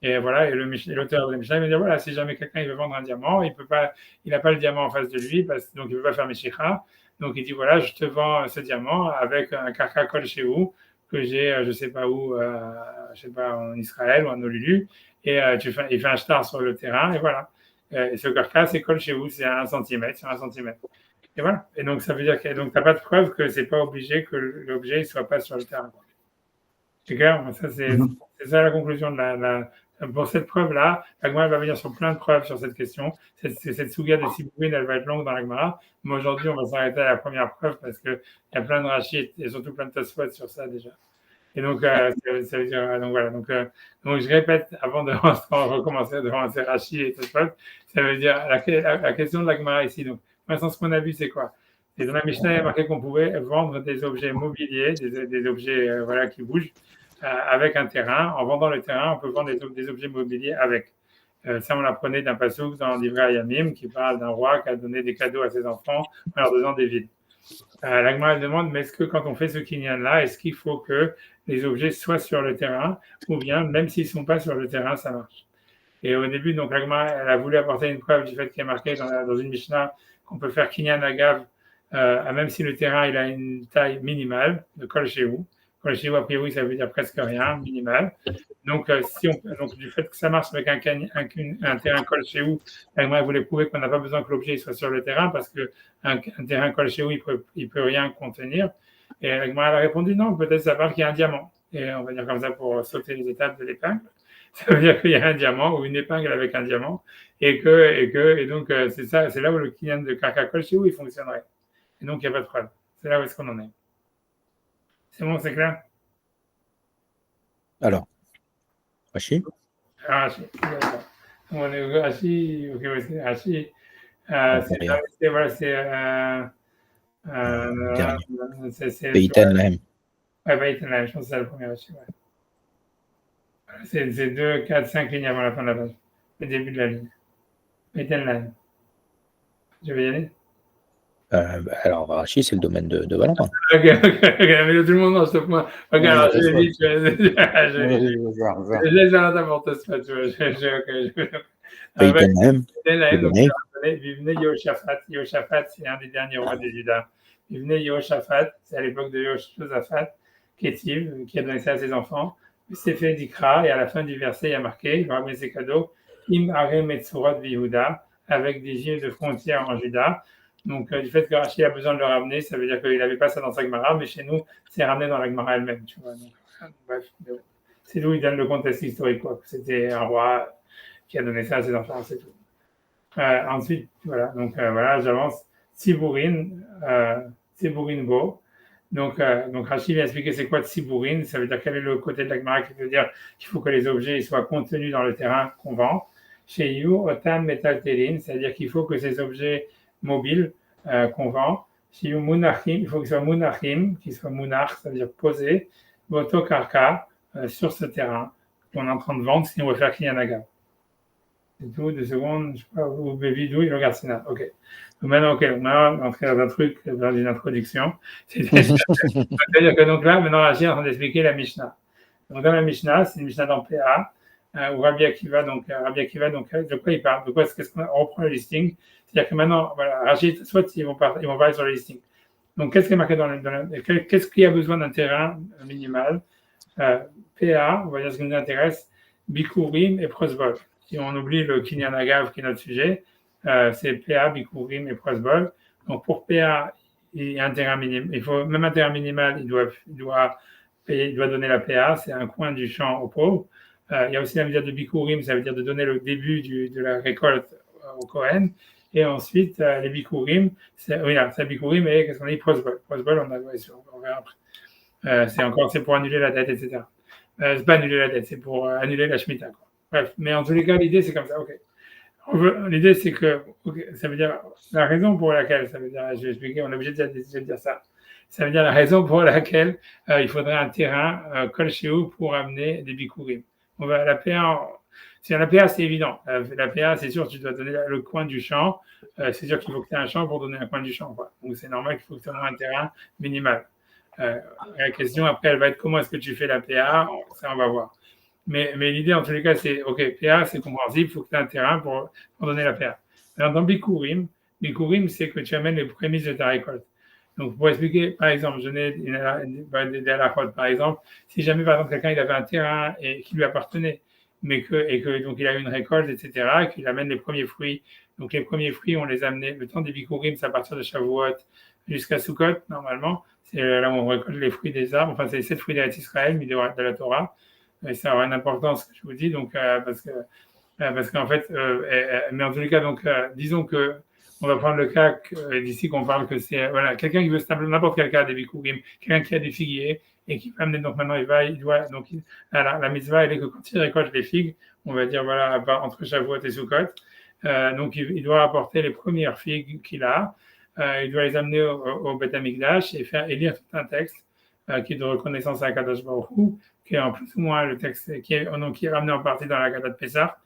Et voilà, et l'auteur de la Mishnah va dire voilà, si jamais quelqu'un il veut vendre un diamant, il n'a pas le diamant en face de lui, donc il ne peut pas faire Meshicha. Donc il dit voilà, je te vends ce diamant avec un karka kol chez vous que j'ai, je ne sais pas où, je sais pas, en Israël ou en Olulu, et il fait un shtar sur le terrain, et voilà. Et ce karka, c'est kol chez vous, c'est 1 centimètre sur 1 centimètre. Et voilà. Et donc ça veut dire que tu n'as pas de preuve que c'est pas obligé que l'objet ne soit pas sur le terrain. C'est clair, ça c'est ça la conclusion pour cette preuve-là. L'Agmara va venir sur plein de preuves sur cette question. Cette souga de Sibourine, elle va être longue dans l'Agmara. Mais aujourd'hui, on va s'arrêter à la première preuve parce qu'il y a plein de rachis et surtout plein de tosfot sur ça déjà. Et donc, ça veut dire, donc voilà. Donc, je répète avant de recommencer devant ces rachis et tosfot, ça veut dire la question de l'Agmara ici. Donc, pour l'instant, ce qu'on a vu, c'est quoi? Et dans la Mishnah, il y a marqué qu'on pouvait vendre des objets mobiliers, des objets voilà, qui bougent, avec un terrain. En vendant le terrain, on peut vendre des objets mobiliers avec. Ça, on l'apprenait d'un passouk dans Divrei Hayamim qui parle d'un roi qui a donné des cadeaux à ses enfants en leur donnant des villes. L'Agmara demande, mais est-ce que quand on fait ce kinyan-là, est-ce qu'il faut que les objets soient sur le terrain ou bien, même s'ils ne sont pas sur le terrain, ça marche? Et au début, donc, l'Agmara, elle a voulu apporter une preuve du fait qu'il est marqué dans une Mishnah qu'on peut faire kinyan agav, même si le terrain il a une taille minimale, de kol chez vous. Kol chez vous, a priori, ça veut dire presque rien, minimal. Donc, donc du fait que ça marche avec un terrain kol chez vous, l'Agmara voulait prouver qu'on n'a pas besoin que l'objet soit sur le terrain parce qu'un terrain kol chez vous, il peut rien contenir. Et l'Agmara a répondu non, peut-être ça parle qu'il y a un diamant. Et on va dire comme ça pour sauter les étapes de l'épingle. Ça veut dire qu'il y a un diamant ou une épingle avec un diamant et donc c'est là où le kinyan de karka kol chez vous il fonctionnerait. Et donc il n'y a pas de preuve. C'est là où est-ce qu'on en est. C'est bon, c'est clair? Alors, Rashi? Rashi, d'accord. On est au Rashi, ok, oui, c'est Rashi. C'est Beiten Lahem. Ouais, Beiten Lahem, je pense que c'est le premier Rashi. Ouais. C'est 2, 4, 5 lignes avant la fin de la page. Le début de la ligne. Beiten Lahem. Je vais y aller? Alors, Rashi, c'est le domaine de Valentin. Ok, mais tout le monde en sauf moi. Regarde, je l'ai dit, je laisse Valentin pour tout ça, tu vois. Beiten Lahem, donc, Vivne Yehoshaphat. Yehoshaphat, c'est un des derniers rois de Juda. Vivne Yehoshaphat, c'est à l'époque de Yehoshaphat, Kétiv, qui a donné ça à ses enfants. C'est fait d'Ikra, et à la fin du verset, il y a marqué, il va ramener ses cadeaux, Im Are Metsurot Vihuda, avec des îles de frontières en Juda. Donc, du fait que Rashi a besoin de le ramener, ça veut dire qu'il n'avait pas ça dans sa Gemara, mais chez nous, c'est ramené dans la Gemara elle-même, tu vois. Donc, Bref, c'est d'où il donne le contexte historique, quoi. C'était un roi qui a donné ça à ses enfants, c'est tout. Ensuite, voilà, donc voilà, j'avance. Tziburin Bo. Donc Rachid vient expliquer c'est quoi Tziburin. Ça veut dire quel est le côté de la Gemara qui veut dire qu'il faut que les objets soient contenus dans le terrain qu'on vend. Chez You, Otam Metaltelin, c'est-à-dire qu'il faut que ces objets mobiles qu'on vend, chez You Munachim, il faut qu'ils soient Munachim, qu'ils soient Munach, ça veut dire posés, Voto Karka, sur ce terrain qu'on est en train de vendre, sinon on va faire Kinyanaga. C'est tout, 2 secondes, je sais pas, où Bévidou, il regarde Sina. Ok. Donc maintenant, on va entrer dans un truc, dans une introduction. C'est-à-dire que donc là, maintenant, Rachid est en train d'expliquer la Mishnah. Donc dans la Mishnah, c'est une Mishnah dans PA, où Rabbi Akiva, donc de quoi il parle? De quoi est-ce qu'on reprend le listing? C'est-à-dire que maintenant, voilà, Rachid, soit ils vont parler sur le listing. Donc qu'est-ce qui est marqué qu'est-ce qui a besoin d'un terrain minimal? PA, on va dire ce qui nous intéresse, Bikurim et Prosbol. Si on oublie le Kinyan Agav qui est notre sujet, c'est PA, Bikurim et Prosbol. Donc pour PA, il y a un terrain minimal. Il faut même un terrain minimal, il doit donner la PA, c'est un coin du champ au pauvre. Il y a aussi la mesure de Bikurim, ça veut dire de donner le début de la récolte au Kohen. Et ensuite, les Bikurim, c'est Bikurim et qu'est-ce qu'on dit? Prosbol. Prosbol, on verra après. C'est pour annuler la dette, etc. C'est pas annuler la dette, c'est pour annuler la Shemitah, quoi. Bref, mais en tous les cas, l'idée, c'est comme ça, ok. L'idée, c'est que, ça veut dire, la raison pour laquelle, ça veut dire, je vais expliquer, on est obligé de dire ça. Ça veut dire la raison pour laquelle il faudrait un terrain, Kol Shehu, pour amener des Bikurim. La PA, c'est évident. La PA, c'est sûr, tu dois donner le coin du champ. C'est sûr qu'il faut que tu aies un champ pour donner un coin du champ, quoi. Donc, c'est normal qu'il faut que tu aies un terrain minimal. La question, après, elle va être comment est-ce que tu fais la PA? Ça, on va voir. Mais l'idée, en tous les cas, c'est, OK, PA, c'est compréhensible, il faut que tu aies un terrain pour donner la PA. Alors, dans Bikurim, c'est que tu amènes les prémices de ta récolte. Donc, pour expliquer, par exemple, je donne des halakhot, par exemple, si jamais, par exemple, quelqu'un, il avait un terrain qui lui appartenait, donc il a eu une récolte, etc., et qu'il amène les premiers fruits. Donc, les premiers fruits, on les amenait, le temps des Bikurim, c'est à partir de Shavuot jusqu'à Sukkot, normalement. C'est là où on récolte les fruits des arbres. Enfin, c'est les 7 fruits d'Eretz Israël, mis de la Torah. Et ça aura une importance, que je vous dis, donc, parce qu'en fait, mais en tous les cas, donc, disons que on va prendre le cas d'ici qu'on parle que c'est quelqu'un qui veut n'importe quel cas des bikurim, quelqu'un qui a des figuiers et qui va amener, donc maintenant la mitzvah, elle est que quand il récolte les figues, on va dire entre Shavuot et Sukkot, donc il doit apporter les premières figues qu'il a, il doit les amener au Beth Amikdash et lire tout un texte qui est de reconnaissance à Kadosh Baruch Hu, qui est en plus ou moins le texte qui est ramené en partie dans la Gada de Pessah,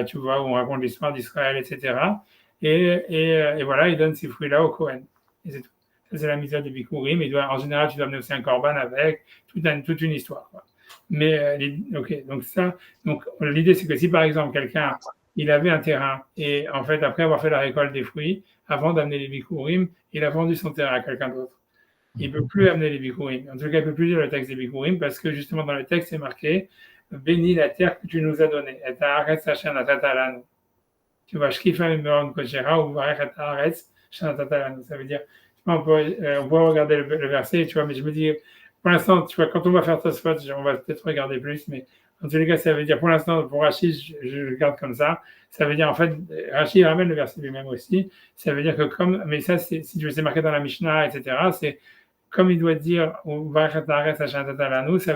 tu vois, où on raconte l'histoire d'Israël, etc. Et voilà, il donne ces fruits-là au Kohen. Et c'est tout. Ça, c'est la misère du Bikurim. En général, tu dois amener aussi un korban avec, toute une histoire, quoi. Mais, ok, donc l'idée, c'est que si par exemple, quelqu'un, il avait un terrain, et en fait, après avoir fait la récolte des fruits, avant d'amener les Bikurim, il a vendu son terrain à quelqu'un d'autre. Il ne peut plus amener les Bikurim. En tout cas, il ne peut plus lire le texte des Bikurim parce que justement, dans le texte, c'est marqué bénis la terre que tu nous as donnée. Et t'arrêtes sa chaîne à Tatalano. Tu vois, Shkifa Memoran Koshera ou Varech Ta'aretz Shana Tatalano. Ça veut dire, on peut regarder le verset, tu vois, mais je me dis, pour l'instant, tu vois, quand on va faire Tosfot, on va peut-être regarder plus, mais en tous les cas, ça veut dire, pour l'instant, pour Rachid, je le garde comme ça. Ça veut dire, en fait, Rachid ramène le verset lui-même aussi. Ça veut dire que mais ça, si tu veux, c'est marqué dans la Mishnah, etc., c'est comme il doit dire, ça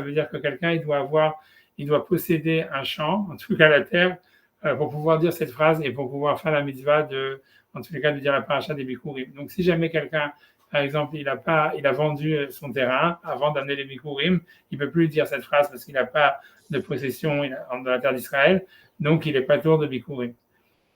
veut dire que quelqu'un, il doit posséder un champ, en tout cas la terre, pour pouvoir dire cette phrase et pour pouvoir faire la mitzvah en tous les cas, de dire la paracha des Bikurim. Donc, si jamais quelqu'un, par exemple, il a vendu son terrain avant d'amener les Bikurim, il ne peut plus dire cette phrase parce qu'il n'a pas de possession dans la terre d'Israël, donc il n'est pas tour de Bikurim.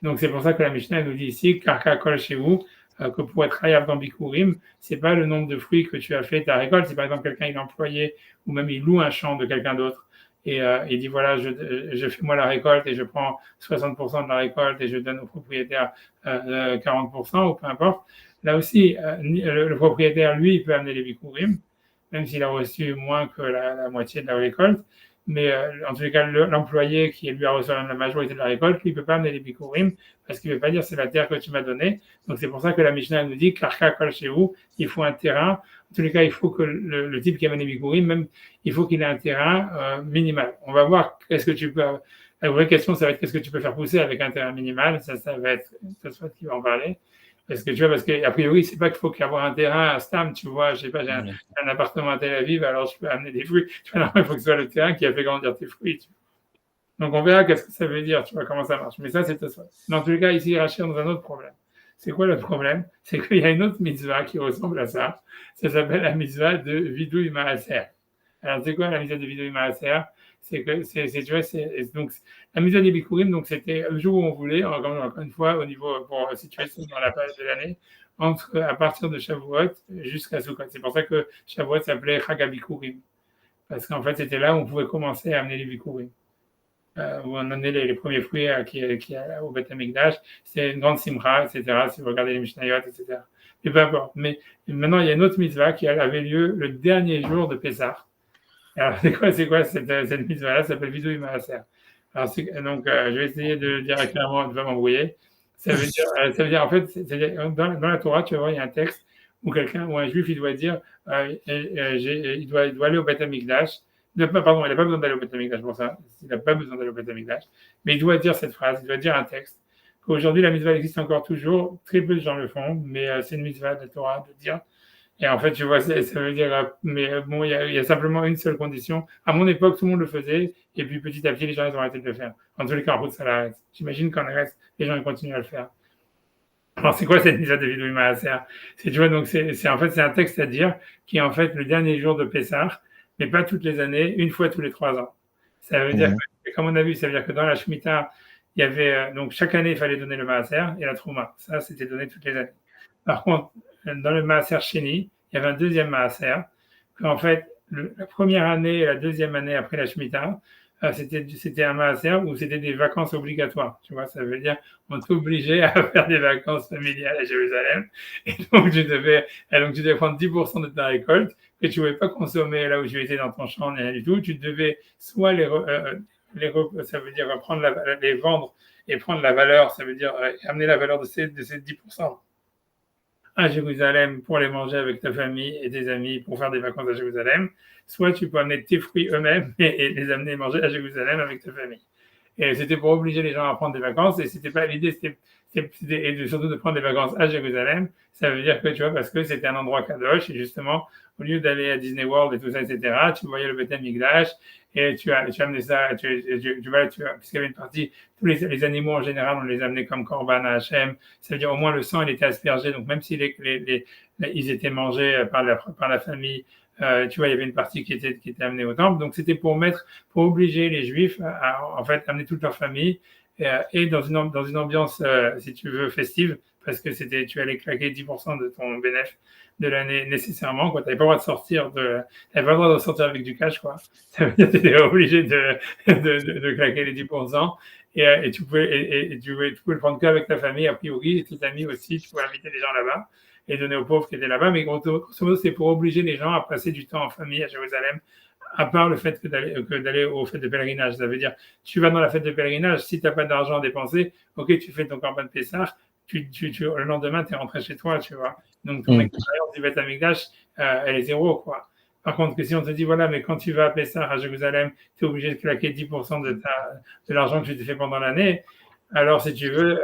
Donc, c'est pour ça que la Mishnah nous dit ici, Karka Kol chez vous, que pour être hayav dans Bikurim, c'est pas le nombre de fruits que tu as fait ta récolte. Si par exemple quelqu'un il est employé ou même il loue un champ de quelqu'un d'autre et il dit voilà, je fais moi la récolte et je prends 60% de la récolte et je donne au propriétaire 40% ou peu importe. Là aussi, le propriétaire, lui, il peut amener les Bikurim, même s'il a reçu moins que la moitié de la récolte. Mais en tous les cas, l'employé qui lui a reçu la majorité de la récolte, lui, il ne peut pas amener les bikurim parce qu'il ne veut pas dire c'est la terre que tu m'as donnée. Donc c'est pour ça que la Mishnah nous dit karka kol chez vous, il faut un terrain. En tous les cas, il faut que le type qui amène les bikurim, même, il faut qu'il ait un terrain minimal. On va voir qu'est-ce que tu peux. La vraie question, ça va être qu'est-ce que tu peux faire pousser avec un terrain minimal. Ça va être Tosfot qui va en parler. Parce que tu vois, parce qu'a priori, c'est pas qu'il faut avoir un terrain à Stam, tu vois, je sais pas, j'ai un appartement à Tel Aviv, alors je peux amener des fruits. Tu vois, non, il faut que ce soit le terrain qui a fait grandir tes fruits. Tu vois. Donc on verra qu'est-ce que ça veut dire, tu vois, comment ça marche. Mais ça, c'est Tosfot. Dans tous les cas, ici, Rachid dans un autre problème. C'est quoi le problème? C'est qu'il y a une autre mitzvah qui ressemble à ça. Ça s'appelle la mitzvah de Vidouï Maaser. Alors, c'est quoi la mitzvah de Vidouï Maaser? C'est que, tu vois, donc, la mitzvah des Bikurim, donc, c'était le jour où on voulait, encore une fois, au niveau, pour situer ça dans la période de l'année, à partir de Shavuot jusqu'à Sukkot. C'est pour ça que Shavuot s'appelait Chag HaBikurim. Parce qu'en fait, c'était là où on pouvait commencer à amener les Bikurim. Où on amenait les premiers fruits au Beth Amikdash. C'était une grande simcha, etc. Si vous regardez les Mishnayot, etc. Mais peu importe. Mais maintenant, il y a une autre mitzvah qui avait lieu le dernier jour de Pessah. Alors, c'est quoi cette mitzvah-là? Ça s'appelle Vidouï Maaser. Alors, donc, je vais essayer de dire clairement, de ne pas m'embrouiller. Ça veut dire, en fait, dans la Torah, tu vas voir, il y a un texte où un juif, il doit dire, il doit aller au Beth Amikdash. Pardon, il n'a pas besoin d'aller au Beth Amikdash pour ça. Il n'a pas besoin d'aller au Beth Amikdash. Mais il doit dire cette phrase, il doit dire un texte. Qu'aujourd'hui, la mitzvah existe encore toujours. Très peu de gens le font, mais c'est une mitzvah de la Torah de dire. Et en fait, tu vois, ça veut dire, mais bon, il y a simplement une seule condition. À mon époque, tout le monde le faisait, et puis petit à petit, les gens, ils ont arrêté de le faire. En tous les cas, en route, ça l'arrête. J'imagine qu'en reste, les gens, ils continuent à le faire. Alors, c'est quoi cette mitzvah de Vidouï Maaser? Tu vois, donc, c'est un texte à dire qui est en fait le dernier jour de Pessah, mais pas toutes les années, une fois tous les 3 ans. Ça veut dire que, comme on a vu, ça veut dire que dans la Shemitah, il y avait, donc, chaque année, il fallait donner le Maaser et la Trouma. Ça, c'était donné toutes les années. Par contre, dans le Maaser Sheni, il y avait un deuxième Maaser, qu'en fait, la première année et la deuxième année après la Shemitah, c'était un Maaser où c'était des vacances obligatoires. Tu vois, ça veut dire on t'obligeait à faire des vacances familiales à Jérusalem. Et donc, tu devais prendre 10% de ta récolte que tu ne pouvais pas consommer là où tu étais dans ton champ, ni rien du tout. Tu devais soit ça veut dire les vendre et prendre la valeur, ça veut dire amener la valeur de ces 10% à Jérusalem pour les manger avec ta famille et tes amis pour faire des vacances à Jérusalem, soit tu peux amener tes fruits eux-mêmes et les amener manger à Jérusalem avec ta famille. Et c'était pour obliger les gens à prendre des vacances, et c'était pas l'idée, c'était surtout de prendre des vacances à Jérusalem. Ça veut dire que, tu vois, parce que c'était un endroit kadosh, et justement, au lieu d'aller à Disney World et tout ça, etc., tu voyais le Beth Amikdash, et tu amenais ça, puisqu'il y avait une partie, tous les animaux en général, on les amenait comme korban à Hachem. Ça veut dire au moins le sang, il était aspergé, donc même si ils étaient mangés par la famille, tu vois, il y avait une partie qui était amenée au temple. Donc, c'était pour obliger les Juifs à en fait, amener toute leur famille et dans une ambiance, si tu veux, festive, parce que tu allais claquer 10% de ton bénéfice de l'année nécessairement, quoi. T'avais pas le droit de sortir t'avais pas le droit de sortir avec du cash, quoi. Ça veut dire que t'étais obligé de claquer les 10%. Et tu pouvais le prendre qu'avec ta famille, a priori, et tes amis aussi, tu pouvais inviter les gens là-bas et donner aux pauvres qui étaient là-bas. Mais grosso modo, c'est pour obliger les gens à passer du temps en famille à Jérusalem, à part le fait que d'aller au fête de pèlerinage. Ça veut dire, tu vas dans la fête de pèlerinage, si tu n'as pas d'argent à dépenser, ok, tu fais ton campagne de Pessah, le lendemain, tu es rentré chez toi, tu vois. Donc, ton expérience du Beth Amikdash, elle est zéro, quoi. Par contre, que si on te dit, voilà, mais quand tu vas à Pessah, à Jérusalem, tu es obligé de claquer 10% de l'argent que tu t'es fait pendant l'année, alors, si tu veux,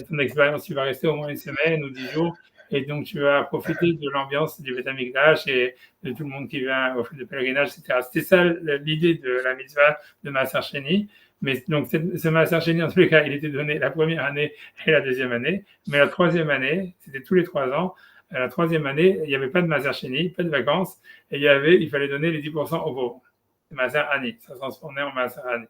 ton expérience, tu vas rester au moins une semaine ou 10 jours, et donc tu vas profiter de l'ambiance du Beth Amikdash et de tout le monde qui vient au fait de pèlerinage, etc. C'était ça l'idée de la mitzvah de Maaser Sheni. Mais donc, ce Maaser Sheni, en tous les cas, il était donné la première année et la deuxième année. Mais la troisième année, c'était tous les 3 ans. La troisième année, il n'y avait pas de Maaser Sheni, pas de vacances, et il fallait donner les 10% aux pauvres. C'est Maaser Ani, ça se transformait en Maaser Ani.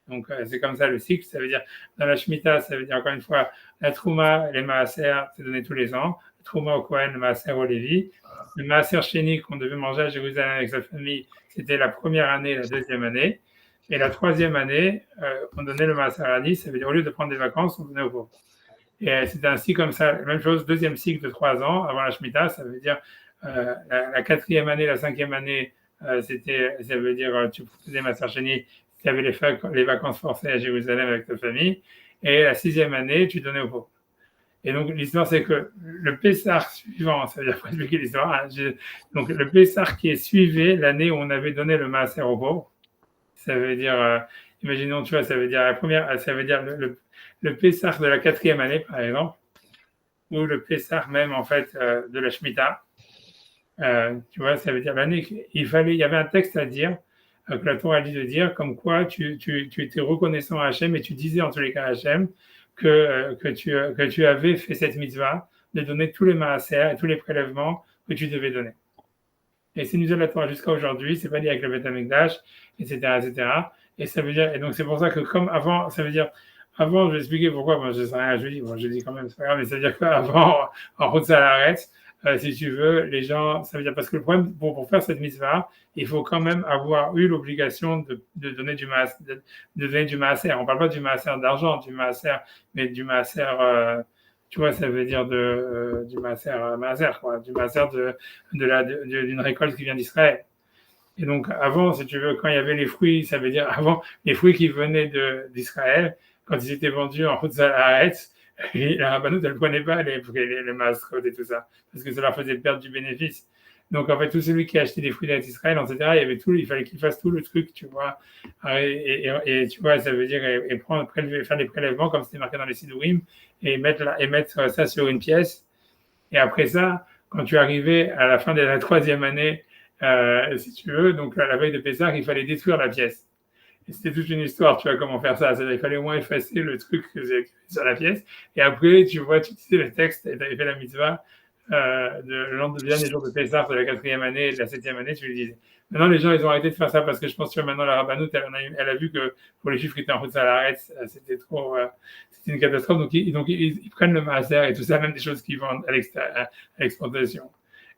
Donc, c'est comme ça le cycle. Ça veut dire, dans la Shemitah, ça veut dire encore une fois, la Trouma, les Maaser, c'est donné tous les ans. Le Trouma au Kohen, le Maaser au Lévi. Le Maaser Sheni qu'on devait manger à Jérusalem avec sa famille, c'était la première année et la deuxième année. Et la troisième année, on donnait le Maaser Ani. Ça veut dire, au lieu de prendre des vacances, on donnait aux pauvres. Et c'était ainsi comme ça. Même chose, deuxième cycle de 3 ans avant la Shemitah. Ça veut dire, la quatrième année, la cinquième année, ça veut dire tu faisais Maaser Sheni, tu avais les vacances forcées à Jérusalem avec ta famille, et la 6e année, tu donnais aux pauvres. Et donc, l'histoire, c'est que le Pessah suivant, ça veut dire, pour expliquer l'histoire, hein, donc le Pessah qui est suivi l'année où on avait donné le Maaser aux pauvres, ça veut dire, imaginons, tu vois, ça veut dire ça veut dire le Pessah de la 4e année, par exemple, ou le Pessah même, en fait, de la Shemitah. Tu vois, ça veut dire l'année, il y avait un texte à dire, que la Torah a dit de dire, comme quoi tu étais reconnaissant à Hachem et tu disais en tous les cas à Hachem que tu avais fait cette mitzvah de donner tous les maaser et tous les prélèvements que tu devais donner. Et c'est nous de la Torah jusqu'à aujourd'hui, c'est pas lié avec le Beth Amikdash, etc., etc. Et ça veut dire, et donc c'est pour ça que comme avant, ça veut dire, avant, je vais expliquer pourquoi, moi je sais rien, je dis quand même, c'est pas grave, mais ça veut dire qu'avant, en route à l'arrêt, si tu veux, les gens, ça veut dire, parce que le problème, pour faire cette mitzvah, il faut quand même avoir eu l'obligation de donner du maaser. On ne parle pas du maaser d'argent, du maaser, mais du maaser, tu vois, ça veut dire du maaser, quoi, du maaser d'une récolte qui vient d'Israël. Et donc, avant, si tu veux, quand il y avait les fruits, ça veut dire avant, les fruits qui venaient d'Israël, quand ils étaient vendus en route à Haaretz, la rabbanout, elle ne prenait pas les mascottes et tout ça, parce que ça leur faisait perdre du bénéfice. Donc, en fait, tout celui qui a acheté des fruits d'Israël, etc., il fallait qu'il fasse tout le truc, tu vois. Et tu vois, ça veut dire, faire des prélèvements, comme c'était marqué dans les Sidurim, et mettre ça sur une pièce. Et après ça, quand tu arrivais à la fin de la 3e année, si tu veux, donc à la veille de Pessah, il fallait détruire la pièce. Et c'était toute une histoire, tu vois, comment faire ça. C'est-à-dire, il fallait au moins effacer le truc que j'ai écrit sur la pièce. Et après, tu vois, tu disais le texte et tu avais fait la mitzvah le dernier jour de Pessah de la 4e année et de la 7e année, tu le disais. Maintenant, les gens, ils ont arrêté de faire ça parce que je pense que maintenant, la rabbanout, elle a vu que pour les chiffres qui étaient en route à l'arrêt, c'était c'était une catastrophe. Donc, ils prennent le maaser et tout ça, même des choses qu'ils vendent à l'exportation.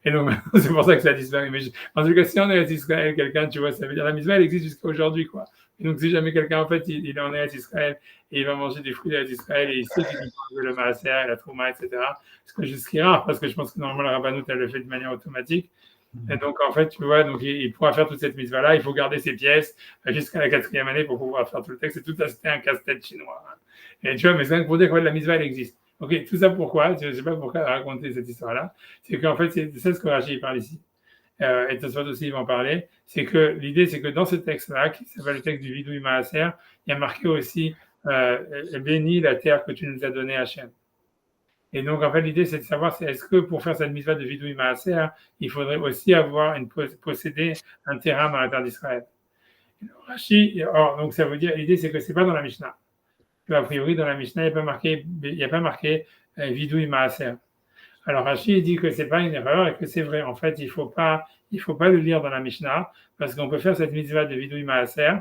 Et donc, c'est pour ça que ça a disparu. Mais en tout cas, si on est Israël, quelqu'un, tu vois, ça veut dire la mitzvah, elle existe jusqu'à aujourd'hui, quoi. Et donc, si jamais quelqu'un, en fait, il est en Eretz Israël et il va manger des fruits d'Eretz Israël et il sait qu'il peut le maaser, la trouma, etc., ce qui est rare, parce que je pense que normalement, la rabbanout, elle le fait de manière automatique. Et donc, en fait, tu vois, donc il pourra faire toute cette mitzvah-là. Il faut garder ses pièces jusqu'à la 4e année pour pouvoir faire tout le texte. Et tout ça, c'était un casse-tête chinois. Et tu vois, mais c'est pour dire que la mitzvah, elle existe. Ok, tout ça pourquoi? Je ne sais pas pourquoi raconter cette histoire-là. C'est qu'en fait, c'est ce que Rashi parle ici. Et Tosfot aussi, il va en parler. C'est que l'idée, c'est que dans ce texte-là, qui s'appelle le texte du Vidui Maaser, il y a marqué aussi bénis la terre que tu nous as donnée, Hachem. Et donc, en fait, l'idée, c'est de savoir est-ce que pour faire cette mitzvah de Vidui Maaser, il faudrait aussi posséder un terrain dans la terre d'Israël. Rashi, donc ça veut dire, l'idée, c'est que c'est pas dans la Mishnah. A priori, dans la Mishnah, il n'y a pas marqué Vidui Maaser. Alors Rashi dit que c'est pas une erreur et que c'est vrai. En fait, il faut pas le lire dans la Mishnah parce qu'on peut faire cette mitzvah de Vidui Maaser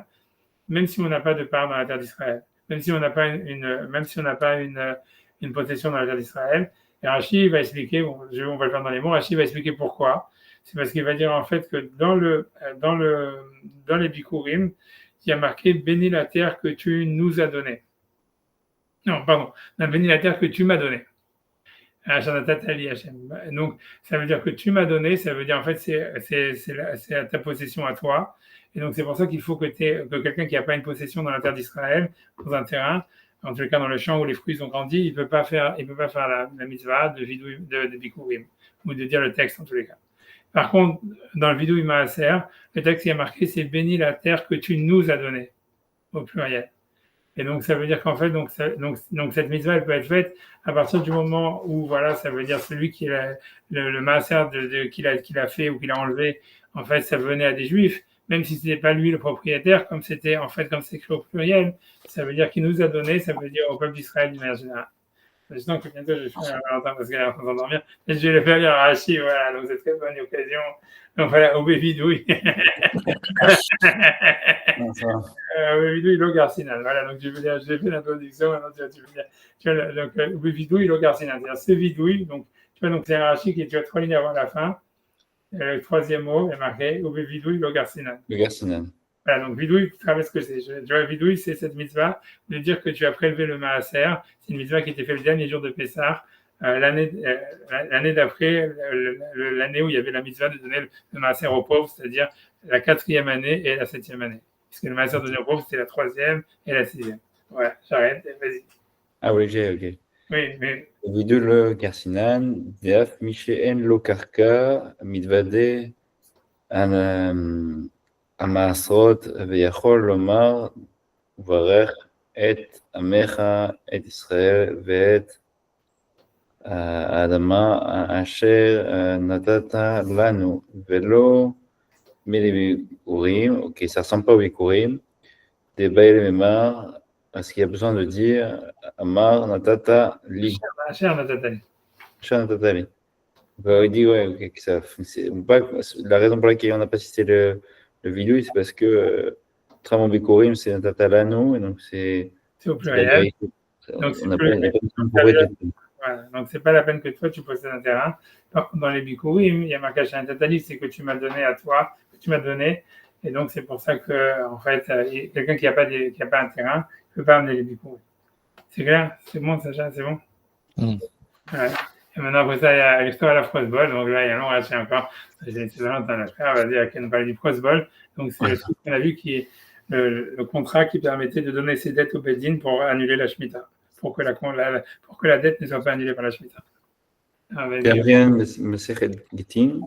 même si on n'a pas de part dans la terre d'Israël, même si on n'a pas une possession dans la terre d'Israël. Et Rashi va expliquer, on va le faire dans les mots. Rashi va expliquer pourquoi. C'est parce qu'il va dire en fait que dans les Bikurim, il y a marqué bénis la terre que tu nous as donnée. Non, pardon, bénis la terre que tu m'as donnée. Donc, ça veut dire que tu m'as donné, ça veut dire en fait, c'est à ta possession à toi. Et donc, c'est pour ça qu'il faut que quelqu'un qui n'a pas une possession dans la terre d'Israël, dans un terrain, en tout cas dans le champ où les fruits ont grandi, il ne peut pas faire la mitzvah de Bikurim, ou de dire le texte en tous les cas. Par contre, dans le Vidui Maaser, le texte qui est marqué, c'est bénis la terre que tu nous as donnée, au pluriel. Et donc, ça veut dire qu'en fait, donc cette mitzvah, elle peut être faite à partir du moment où, voilà, ça veut dire celui qui le maaser qu'il a fait ou qu'il a enlevé, en fait, ça venait à des juifs, même si ce n'était pas lui le propriétaire, comme c'est écrit au pluriel, ça veut dire qu'il nous a donné, ça veut dire au peuple d'Israël d'une manière générale. J'espère que bientôt je vais faire Valentin parce qu'elle est en train de s'endormir. Et je vais le faire lire à Rashi, voilà, donc c'est une très bonne occasion. Donc voilà, au Bévidouille. Au Bévidouille, l'Ogarsinan. Voilà, donc j'ai fait l'introduction, maintenant tu veux dire. Donc au Bévidouille, l'Ogarsinan. C'est-à-dire c'est Vidouille, donc tu vois, donc c'est un Rashi qui tu as 3 lignes avant la fin. Le 3e mot est marqué au Bévidouille, l'Ogarsinan. L'Ogarsinan. Voilà, donc vidouille, tu savais ce que c'est. Tu vois, vidouille, c'est cette mitzvah de dire que tu as prélevé le maaser. C'est une mitzvah qui était faite le dernier jour de Pessah l'année d'après, l'année où il y avait la mitzvah de donner le maaser aux pauvres, c'est-à-dire la 4e année et la 7e année. Puisque le maaser donné aux pauvres, c'était la 3e et la 6e. Voilà, j'arrête, vas-y. Ah oui, ok. Oui, mais. Vidul Garcinan, Deaf Micheen Lo Karka, Midvade, Amasrot, Veyachol Lomar, Varech, Et Amecha, Et Israël, Veet, Adama, Asher, Natata, Lanu, Velo, Milibikurim, ok, ça ressemble pas au Bikurim, des Baïl Memar, parce qu'il y a besoin de dire Amar, Natata, Li. Asher Natatali. Asher Natatali. Il dit, ouais, okay, que ça, la raison pour laquelle on n'a pas cité le vidéo, c'est parce que Tramon Bikurim, c'est Natata Lanu, et donc c'est au pluriel. Donc, on n'a pas besoin pour être. Voilà. Donc, c'est pas la peine que toi, tu possèdes un terrain. Par contre, dans les bikurim, il y a marqué un tatali, c'est que tu m'as donné à toi, que tu m'as donné. Et donc, c'est pour ça que, en fait, quelqu'un qui n'a pas un terrain ne peut pas amener les bikurim. C'est clair? C'est bon, Sacha? C'est bon? Ouais. Et maintenant, après ça, il y a l'histoire de la prosbol. Donc là, il y a un long rachat encore. C'est vraiment un affaire. Vas-y, à nous parler du prosbol. Donc, c'est le truc qu'on a vu qui est le contrat qui permettait de donner ses dettes au Bedin pour annuler la Shemitah. Pour que la dette ne soit pas annulée par la Shemitah. Gabriel Mesechet Gitin,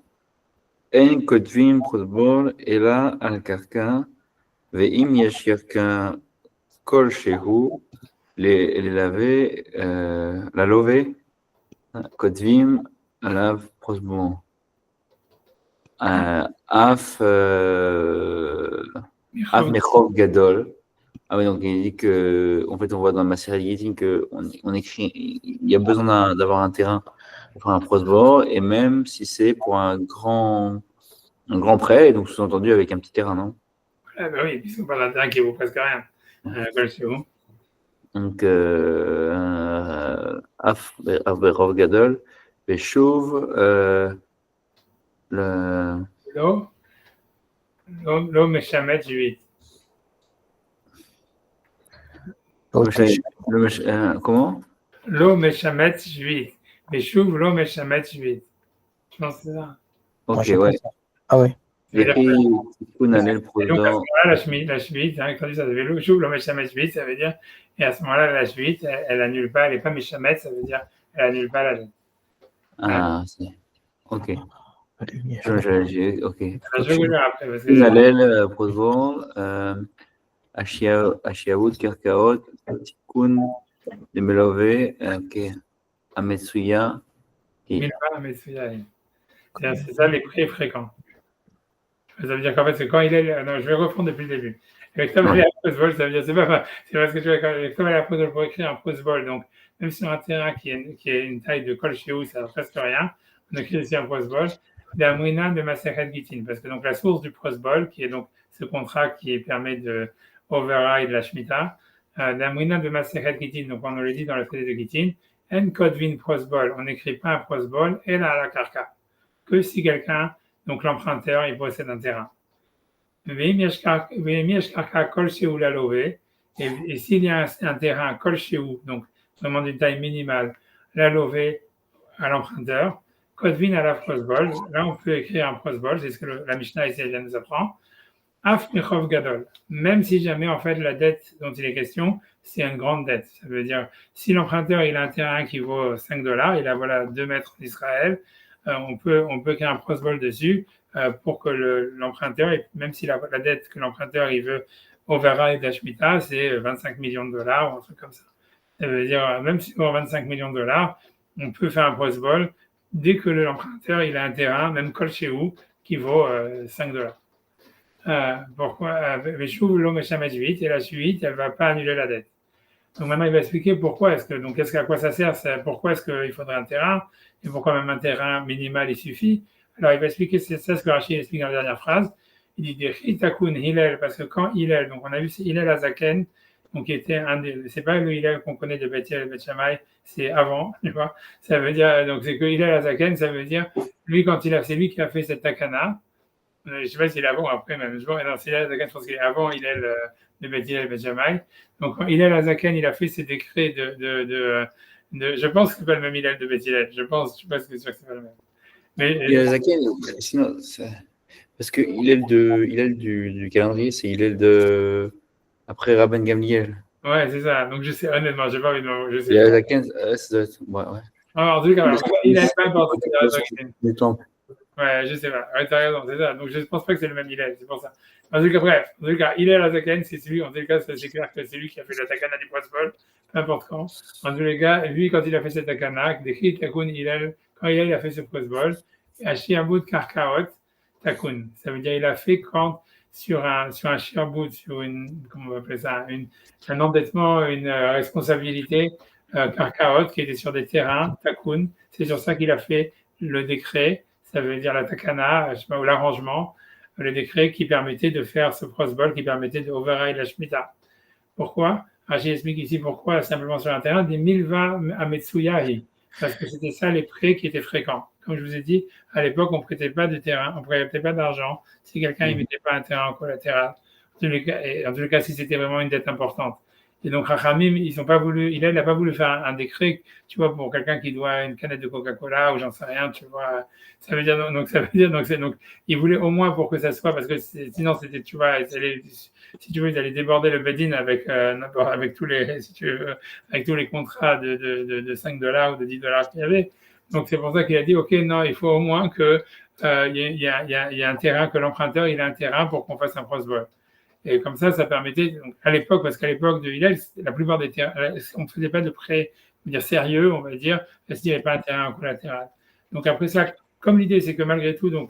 En Kotvim Prosbol, Ela al Karka, Ve'im Yesh Karka Kol Shehu, les laver, la lové, Kotvim, Alav Prosbol. Af Mechov Gadol. Ah oui, donc il dit que, en fait, on voit dans ma série Gitin qu'on écrit, il y a besoin d'avoir un terrain pour faire un prosbor, et même si c'est pour un grand prêt, et donc sous-entendu avec un petit terrain, non? Ah bah oui, puisqu'on parle d'un terrain qui vaut presque rien. Donc, Af Berov Gadol, Beshuv, L'eau Meshamet 8. Comment? L'eau Meshamet 8. Beshuv, l'eau Meshamet 8. Je pense que c'est ça. Ok, ouais. Ah oui. Donc, à ce moment-là, la Shvit, quand ça veut dire l'eau Meshamet 8, ça veut dire, et à ce moment-là, la Shvit, elle annule pas, elle n'est pas Meshamet, ça veut dire, elle annule pas la dette. Ah, c'est. Ok. Ok. Je vais vous après. Nalel, Prosbor, Ashiaout, Kerkaot, Tikun, Demelove, Ametsuya. Ametsuya. C'est ça les prix fréquents. Ça veut dire qu'en fait, c'est quand il est. Non, je vais reprendre depuis le début. Avec Tom et la Prosbol, ça veut dire, c'est parce que tu vois, avec Tom et la Prosbol, pour écrire un Prosbol, donc même sur un terrain qui est une taille de Kol Shehu, ça ne presque rien, on écrit ici un Prosbol. D'Amrina de Masechet Gitin, parce que donc la source du prosbol, qui est donc ce contrat qui permet de override la Shemitah, d'Amrina de Masechet Gitin, donc on le dit dans le traité de Gitin, En Kodvin prosbol, on n'écrit pas un prosbol, et là à la karka, que si quelqu'un, donc l'emprunteur, il possède un terrain. Et s'il y a un terrain Kol Shehu, donc vraiment d'une taille minimale, la lové à l'emprunteur, Kodvin à la prosbol, là on peut écrire un prosbol, c'est ce que la Mishnah ici elle nous apprend. Af Mechov Gadol, même si jamais en fait la dette dont il est question, c'est une grande dette. Ça veut dire, si l'emprunteur il a un terrain qui vaut $5, il a voilà 2 mètres d'Israël, on peut créer un prosbol dessus pour que l'emprunteur, même si la dette que l'emprunteur il veut override la Shemitah, c'est $25 millions ou un truc comme ça. Ça veut dire, même si pour $25 millions, on peut faire un prosbol dès que l'emprunteur il a un terrain, même Kol Shehu, qui vaut $5. Pourquoi Veshuv lo Meshamet 8, et la suite, elle ne va pas annuler la dette. Donc maintenant, il va expliquer pourquoi à quoi ça sert, pourquoi est-ce qu'il faudrait un terrain, et pourquoi même un terrain minimal, il suffit. Alors, il va expliquer, c'est ça ce que Rachid explique dans la dernière phrase. Il dit Hitakun Hillel, parce que quand Hillel, donc on a vu c'est Hillel Azaken, donc qui était c'est pas le Hillel qu'on connaît de Beth Hillel et Beth Shammai, c'est avant, tu vois. Ça veut dire, donc c'est que Hillel Azaken, ça veut dire, lui, c'est lui qui a fait cette takana. Je ne sais pas s'il est avant ou après, même. C'est Hillel Azaken, je pense qu'il est avant Hillel de Beth Hillel et Beth Shammai. Donc, quand Hillel Azaken, il a fait ses décrets Je pense que c'est pas le même Hillel de Beth Hillel. Je suis pas sûr que c'est pas le même. Mais Hillel Zaken, sinon, parce que Hillel du calendrier, c'est Hillel de après Rabban Gamliel. ouais, c'est ça. Donc je sais, honnêtement, j'ai pas envie de je sais Hillel pas. Zaken, ça doit être. Ouais. Alors, en tout cas, Hillel, peu importe. Du temps. Ouais, je sais pas. Ouais, t'as raison, c'est ça. Donc, je ne pense pas que c'est le même Hillel, c'est pour ça. En tout cas, bref. En tout cas, Hillel Azaken, c'est celui, en tout cas, c'est clair que c'est lui qui a fait la takana du Prosbol, peu importe quand. En tous les cas, lui, quand il a fait cette takana, décrit Takun Hillel, quand Hillel a fait ce Prosbol, Ashiabut Karkaot Takun. Ça veut dire, il a fait quand, sur un shiabut, sur une, comment on va appeler ça, un endettement, une responsabilité, Karkaot, qui était sur des terrains, Takun. C'est sur ça qu'il a fait le décret. Ça veut dire la takana, je sais pas, ou l'arrangement, le décret qui permettait de faire ce prosbol, qui permettait de override la Shemitah. Pourquoi? Rashi explique ici pourquoi, simplement sur un terrain, des milva à Metsuyahi, parce que c'était ça les prêts qui étaient fréquents. Comme je vous ai dit, à l'époque, on ne prêtait pas de terrain, on ne prêtait pas d'argent si quelqu'un ne mettait pas un terrain en collatéral. En tous les cas, si c'était vraiment une dette importante. Et donc, Rachamim, il n'a pas voulu faire un décret, tu vois, pour quelqu'un qui doit une canette de Coca-Cola ou j'en sais rien, tu vois. Ça veut dire, donc, il voulait au moins pour que ça soit, parce que sinon, c'était, tu vois, si tu veux, ils allaient déborder le bedin avec tous les, si tu veux, avec tous les contrats de $5 ou de $10 qu'il y avait. Donc, c'est pour ça qu'il a dit, OK, non, il faut au moins que, il y a un terrain, que l'emprunteur, il a un terrain pour qu'on fasse un cross-ball. Et comme ça permettait, donc, à l'époque, parce qu'à l'époque de Hillel, la plupart des terrains, on ne faisait pas de prêts sérieux, on va dire, parce qu'il n'y avait pas un terrain en collatéral. Donc après ça, comme l'idée, c'est que malgré tout, donc,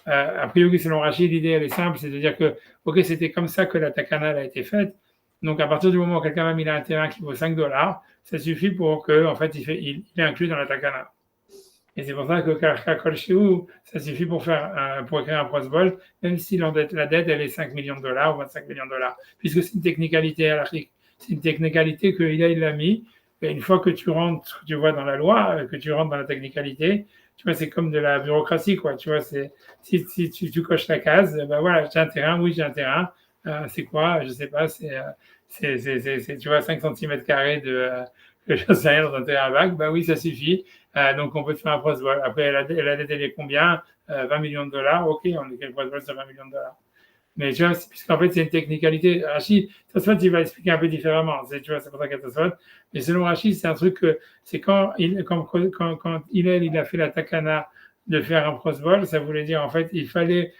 a priori, selon Rachid, l'idée, elle est simple, c'est de dire que, OK, c'était comme ça que la takana a été faite. Donc à partir du moment où quelqu'un a mis un terrain qui vaut $5, ça suffit pour que, en fait, il est inclus dans la takana. Et c'est pour ça que Karka Kolshehu, ça suffit pour écrire un prosbol, même si la dette, elle est $5 millions ou $25 millions, puisque c'est une technicalité halachique. C'est une technicalité qu'il l'a mis. Et une fois que tu rentres, tu vois, dans la loi, que tu rentres dans la technicalité, tu vois, c'est comme de la bureaucratie, quoi. Tu vois, si tu coches la case, ben voilà, j'ai un terrain, oui, j'ai un terrain. C'est quoi? Je sais pas, tu vois, 5 cm² que je sais rien dans un terrain vague, ben oui, ça suffit. Donc, on peut faire un prosbol. Après, la dette, elle est combien? $20 millions. OK, on est quel prosbol sur $20 millions. Mais tu vois, puisqu'en fait, c'est une technicalité. Rachid, Tosfot, il va expliquer un peu différemment. Tu vois, c'est pour ça qu'il y a Tosfot. Mais selon Rachid, c'est un truc que, c'est quand il a fait la takana de faire un prosbol, ça voulait dire, en fait, il fallait,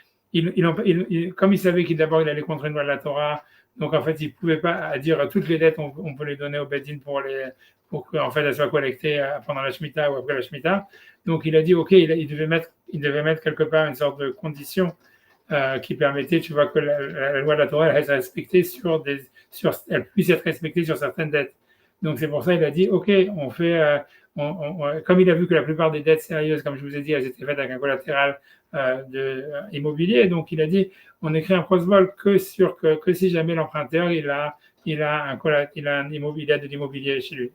comme il savait qu'il d'abord, il allait contre une loi de la Torah, donc en fait, il ne pouvait pas dire toutes les dettes, on peut les donner au Bedin pour qu'en fait, elles soient collectées pendant la Shemitah ou après la Shemitah. Donc, il a dit, OK, il devait mettre quelque part une sorte de condition qui permettait, tu vois, que la loi de la Torah elle puisse être respectée sur certaines dettes. Donc c'est pour ça qu'il a dit, OK, on fait, comme il a vu que la plupart des dettes sérieuses, comme je vous ai dit, elles étaient faites avec un collatéral immobilier, donc il a dit, on écrit un prosbol que si jamais l'emprunteur il a de l'immobilier chez lui.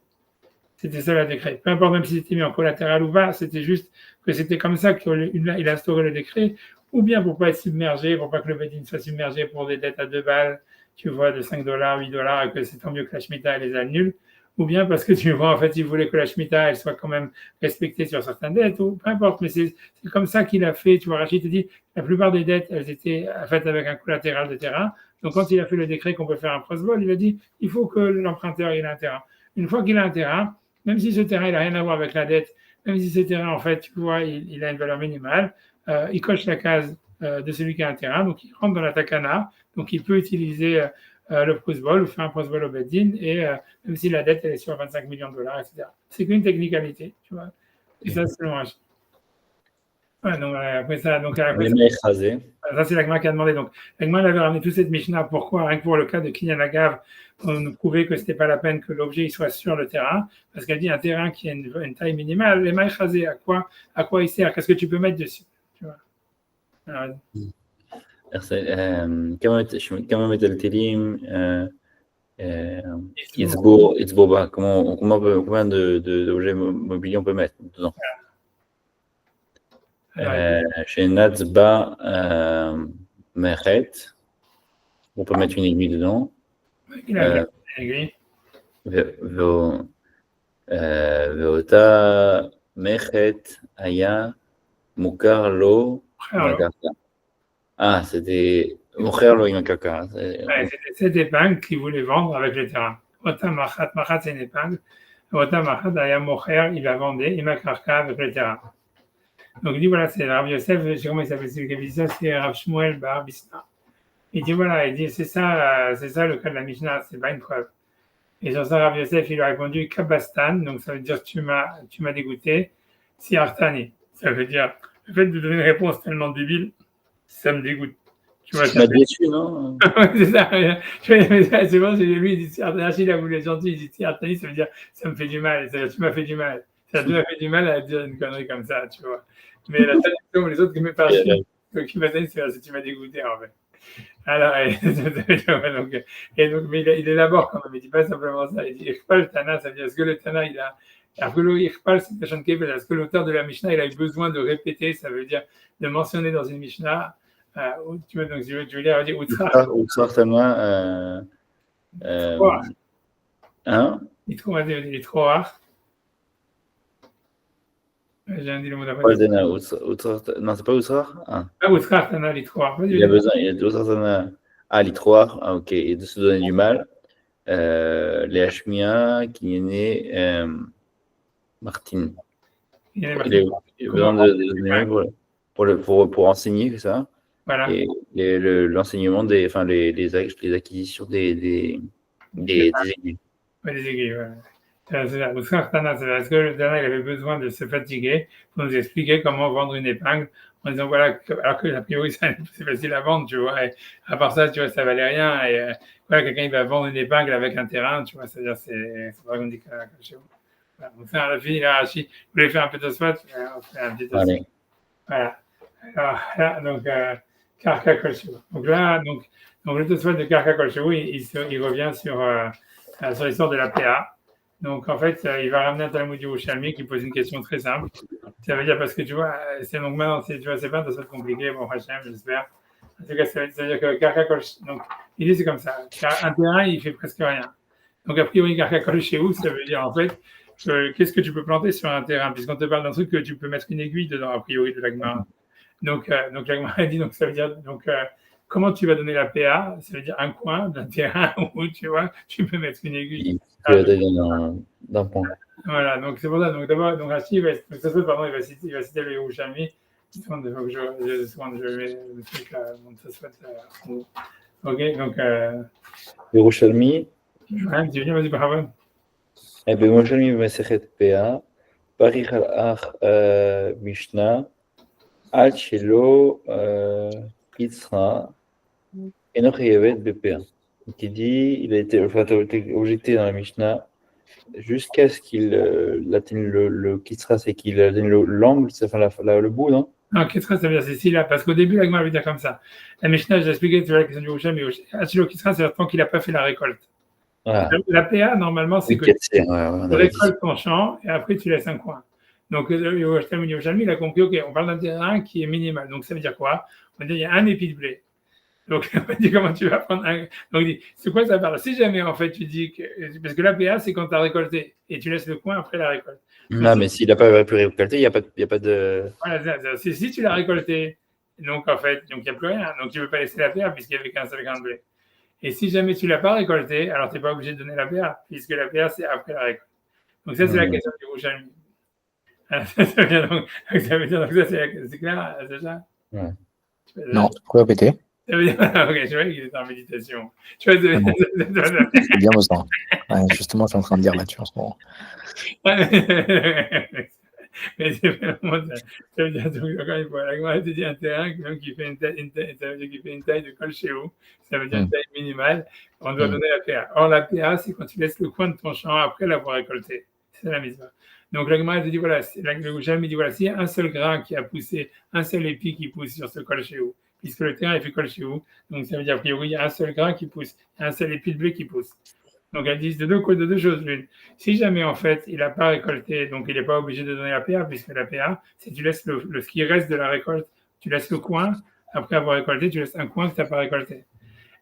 C'était ça le décret. Peu importe même si c'était mis en collatéral ou pas, c'était juste que c'était comme ça qu'il a instauré le décret, ou bien pour pas être submergé, pour pas que le Bedin soit submergé pour des dettes à 2 balles, tu vois, de $5, $8, et que c'est tant mieux que la Shemitah elle les annule, ou bien parce que tu vois, en fait, il voulait que la Shemitah elle soit quand même respectée sur certaines dettes, ou peu importe, mais c'est comme ça qu'il a fait, tu vois, Rachid te dit, la plupart des dettes, elles étaient faites avec un collatéral de terrain, donc quand il a fait le décret qu'on peut faire un prosbol, il a dit, il faut que l'emprunteur ait un terrain. Une fois qu'il a un terrain, même si ce terrain, il n'a rien à voir avec la dette, même si ce terrain, en fait, tu vois, il a une valeur minimale, il coche la case de celui qui a un terrain, donc il rentre dans la takana, donc il peut utiliser le prosbol ou faire un prosbol au Bedin, et même si la dette elle est sur $25 millions, etc. C'est qu'une technicalité, tu vois. Et ça, c'est le Ouais, donc après ça, ça c'est l'agma qui a demandé. Donc l'agma avait ramené toute cette Mishnah. Pourquoi? Rien que pour le cas de Kinyan Agav, pour nous prouver que c'était pas la peine que l'objet il soit sur le terrain, parce qu'elle dit un terrain qui a une taille minimale, les mailles chasées, à quoi il sert? Qu'est-ce que tu peux mettre dessus? Tu vois. Alors, كما مثل التليم Itzboba, combien d'objets mobiliers on peut mettre dedans? Chez Natzba Mechet, on peut mettre une aiguille dedans. Veota Mechet Aya Mukar Lo Imakarka. Ah, c'était Mocher Lo Imakarka. C'était cette épingle qu'il voulait vendre avec le terrain. Ota Machat, Machat c'est une épingle. Ota Machat Aya Mocher, il va vendre Imakarka avec le terrain. Donc il dit voilà, c'est Rav Yosef, je sais comment il s'appelle celui qui a dit ça, c'est Rav Shmuel Bar Bisna. Il dit voilà, il dit c'est ça le cas de la Mishnah, c'est pas une preuve. Et sur ça, Rav Yosef, il lui a répondu Kabastan, donc ça veut dire tu m'as dégoûté, si Artani. Ça veut dire le fait de donner une réponse tellement débile, ça me dégoûte. Tu m'as déçu, non? C'est ça. C'est bon, lui, il dit si Artani, il a voulu être gentil, il dit si Artani, ça veut dire ça me fait du mal, c'est-à-dire tu m'as fait du mal. Ça tu m'as fait du mal à dire une connerie comme ça, tu vois. Mais la traduction, les autres qui me parlent, qui m'a dit, c'est tu m'as dégoûté, en fait. Alors, mais il élabore quand même, il dit pas simplement ça, il dit Ichpal Tana, ça veut dire est-ce que le Tana, il a. Ichpal, c'est Tachan Kebel, est-ce que l'auteur de la Mishnah, il a eu besoin de répéter, ça veut dire de mentionner dans une Mishnah, tu veux donc, je veux dire, Outsar Tana, hein? Il est trop rare. J'ai dit le mot d'après. Non, c'est pas Outsar? Ah, Outsar Tana, l'Itroar. Il a besoin, il y a Outsar Tana. Ah, l'Itroar, ah, ok, et de se donner du mal. Les Hashmia qui est né Martin. Il a besoin de donner mal pour enseigner, c'est ça? Voilà. Et l'enseignement les acquisitions des aiguilles. Ouais, des aiguilles, voilà. Outsar Tana, c'est parce que le Tana, il avait besoin de se fatiguer pour nous expliquer comment vendre une épingle en disant voilà, alors que a priori c'est facile à vendre, tu vois, et à part ça, tu vois, ça valait rien, et voilà, quelqu'un il va vendre une épingle avec un terrain, tu vois, c'est-à-dire c'est pas qu'on dit que chez vous. Voilà, on fait un fini, là, Rachi, vous voulez faire un peu de spot, on fait un petit peu. Voilà. Alors là, donc, Karka Kolchevou. Donc là, donc le Tosfot de Karka Kolchevou, il revient sur l'histoire de la PA. Donc, en fait, il va ramener un Talmud Yerushalmi qui pose une question très simple. Ça veut dire, parce que tu vois, c'est donc maintenant, tu vois, c'est pas de ça compliqué, bon, Hachem, j'espère. En tout cas, ça veut dire que Karka Kolchevou, donc, l'idée, c'est comme ça. Un terrain, il fait presque rien. Donc, a priori, Karka Kolchevou, ça veut dire, en fait, qu'est-ce que tu peux planter sur un terrain, puisqu'on te parle d'un truc que tu peux mettre une aiguille dedans, a priori, de la Gemara. Donc la Gemara dit, donc, ça veut dire, donc, comment tu vas donner la PA? Ça veut dire un coin d'un terrain où, tu vois, tu peux mettre une aiguille. Tu vas donner d'un point. Voilà, donc c'est pour ça. Donc d'abord, donc Rashi, il va citer le Yerushalmi. Donc je mets le truc là, donc ça se fait. Ok, donc. Yerushalmi. Ouais, tu viens, vas-y, bravo. Yerushalmi Masechet PA, Parich al-Ach Mishnah, Al Shelo Yitzra, Enoch Yevet BPA. Qui dit, il a été objecté dans la Mishnah jusqu'à ce qu'il atteigne le Kitsra, c'est qu'il atteigne l'angle, c'est le bout, non? Non, Kitsra, ça veut dire c'est ici, là, parce qu'au début, la Gemara veut dire comme ça. La Mishnah, j'ai expliqué, tu vois, la question du Rocham, mais Hachilo Kitsra, c'est tant qu'il n'a pas fait la récolte. Voilà. La PA, normalement, c'est que tu récoltes ton champ et après, tu laisses un coin. Donc, le Rocham, il a compris, ok, on parle d'un terrain qui est minimal. Donc, ça veut dire quoi? On va dire, il y a un épi de blé. Donc, on va dire comment tu vas prendre un. Donc, c'est quoi ça parle? Si jamais, en fait, tu dis que. Parce que la PA, c'est quand tu as récolté et tu laisses le coin après la récolte. Non, mais s'il n'a pas pu récolter, il n'y a pas de. Voilà, si tu l'as récolté, donc en fait, il n'y a plus rien. Donc, tu ne peux pas laisser la PA puisqu'il n'y avait qu'un seul grain de blé. Et si jamais tu ne l'as pas récolté, alors tu n'es pas obligé de donner la PA puisque la PA, c'est après la récolte. Donc, ça, c'est la question du Yerushalmi. Ça veut dire, donc ça, c'est clair, c'est ça? Ouais. Non, tu peux répéter. Ok, je vois qu'il est en méditation. Tu vois, c'est bien besoin. Ouais, justement, je suis en train de dire là-dessus en ce moment. Mais c'est vraiment ça. Ça veut dire, encore une fois, la Gemara te dit un terrain qui fait une taille, ça veut dire qu'il fait une taille de col chez vous. Ça veut dire une taille minimale. On doit donner la PA. Or, la PA, c'est quand tu laisses le coin de ton champ après l'avoir récolté. C'est la mitzvah. Donc, la Gemara te dit, voilà, le Jamais dit, voilà, s'il y a un seul grain qui a poussé, un seul épi qui pousse sur ce col chez vous, puisque le terrain est fait col chez vous, donc ça veut dire, a priori, il y a un seul grain qui pousse, il y a un seul épi de blé qui pousse. Donc, elles disent de deux choses l'une. Si jamais, en fait, il n'a pas récolté, donc il n'est pas obligé de donner la PA, puisque la PA, c'est tu laisses ce qui reste de la récolte, tu laisses le coin, après avoir récolté, tu laisses un coin que tu n'as pas récolté.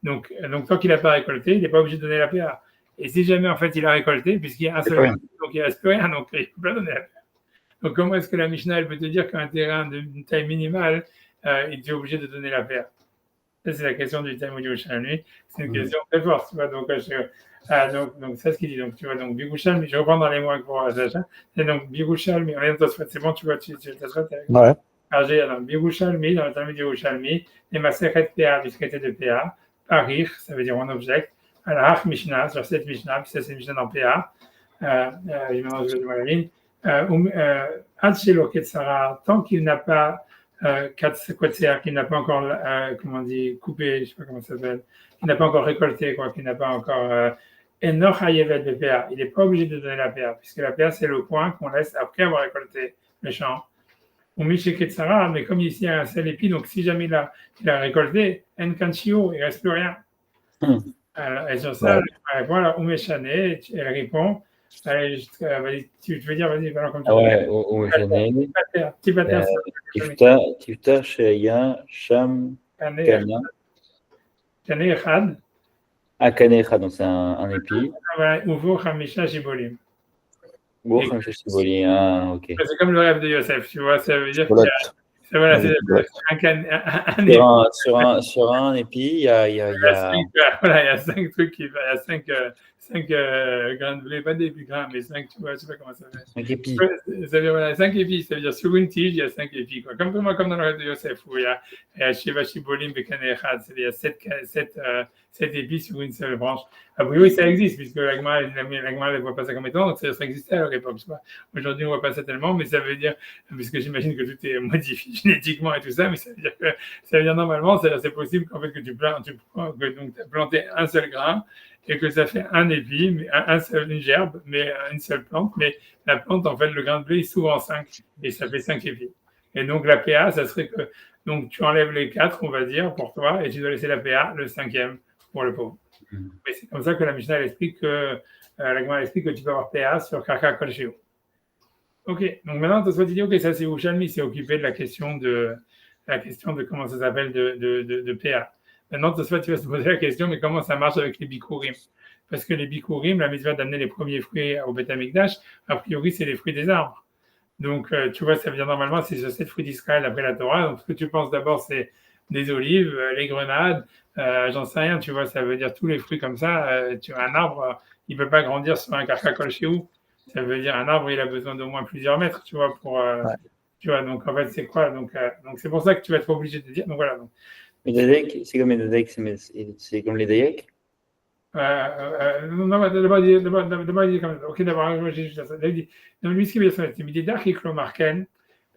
Donc tant qu'il n'a pas récolté, il n'est pas obligé de donner la PA. Et si jamais, en fait, il a récolté, puisqu'il y a un seul grain, donc il ne reste plus rien, donc il ne peut pas donner la paire. Donc, comment est-ce que la Mishnah, elle peut te dire qu'un terrain d'une taille minimale, il est obligé de donner la paire? Ça, c'est la question du Talmud Yerushalmi. C'est une question très forte, tu vois. Donc, donc c'est ce qu'il dit. Donc, tu vois, donc, Birushalmi, je reprends dans les mots pour Sacha. C'est donc Birushalmi, c'est bon, tu vois, tu Ouais. alors, j'ai dans Birushalmi, dans le Talmud Yerushalmi, les Masechet PA, du traité de PA, Parir, ça veut dire on objecte, à la Hach Mishnah, sur cette Mishnah, puis ça, c'est Mishnah dans PA. Je mélange le la ligne. Hatshelo Ketsara, tant qu'il n'a pas qu'il n'a pas encore, comment on dit, coupé, je ne sais pas comment ça s'appelle, qu'il n'a pas encore récolté, quoi, qu'il n'a pas encore. Enoch Hayevet de PA. Il n'est pas obligé de donner la PA, puisque la PA, c'est le coin qu'on laisse après avoir récolté le champ. On met chez Ketsara, mais comme ici, il y a un seul épi, donc si jamais il a récolté, Enkanchio, il ne reste plus rien. Alors, et sur ça, elle répond, alors, Umeshane, elle répond. Allez, tu veux dire, vas-y, comme tu veux. Petit pater, Tifta, Sheya, Sham, Kana. Kane Echad. Ah, Kane Echad, donc c'est un épi. Uvo Hamisha Shibolim. Uvo Hamisha Shibolim, ok. C'est comme le rêve de Yosef, tu vois, ça veut dire qu'il voilà, c'est sur un épi, il y a 5 trucs, il y a 5 grains de blé, pas des plus grands, mais 5, tu vois, je sais pas comment ça s'appelle. 5 épis. Ça veut dire, voilà, 5 épis, ça veut dire sur une tige, il y a 5 épis, quoi. Comme dans le rêve de Yosef, où il y a Shiva Shibolim Bekane Echad, il y a 7 épis sur une seule branche. A priori, ça existe, puisque l'Agma ne voit pas ça comme étant, donc ça existait à leur époque. Aujourd'hui, on ne voit pas ça tellement, mais ça veut dire, puisque j'imagine que tout est modifié génétiquement et tout ça, mais ça veut dire normalement, c'est possible qu'en fait, que tu as planté un seul grain et que ça fait un épi, mais une gerbe, mais une seule plante, mais la plante, en fait, le grain de blé, il s'ouvre en 5 et ça fait 5 épis. Et donc, la PA, ça serait que donc tu enlèves les 4, on va dire, pour toi, et tu dois laisser la PA, le 5e, pour le pauvre. Mais c'est comme ça que la Mishnah explique que l'Agma explique que tu peux avoir PA sur Karka Kolcheo. Ok, donc maintenant, tu dis, ok, ça c'est Yerushalmi, c'est occupé de la question de comment ça s'appelle de PA. Maintenant, tu vas se poser la question, mais comment ça marche avec les bikurim? Parce que les bikurim, la mitzvah d'amener les premiers fruits au Beth Amikdash, a priori, c'est les fruits des arbres. Donc, tu vois, ça veut dire normalement, c'est sur 7 fruits d'Israël après la Torah. Donc, ce que tu penses d'abord, c'est des olives, les grenades, j'en sais rien, tu vois, ça veut dire tous les fruits comme ça. Un arbre, il ne peut pas grandir sur un Karka Kolcheo. Ça veut dire un arbre, il a besoin d'au moins plusieurs mètres, tu vois, pour. Tu vois, donc en fait, c'est quoi donc c'est pour ça que tu vas être obligé de dire. Donc voilà. Donc. Mais Dadek, c'est comme les Dadek, c'est comme les Dayek. Non, d'abord, il dit comme ça. Ok, d'abord, j'ai juste ça. Lui, ce qui veut dire, c'est Midé d'Achik le Marken.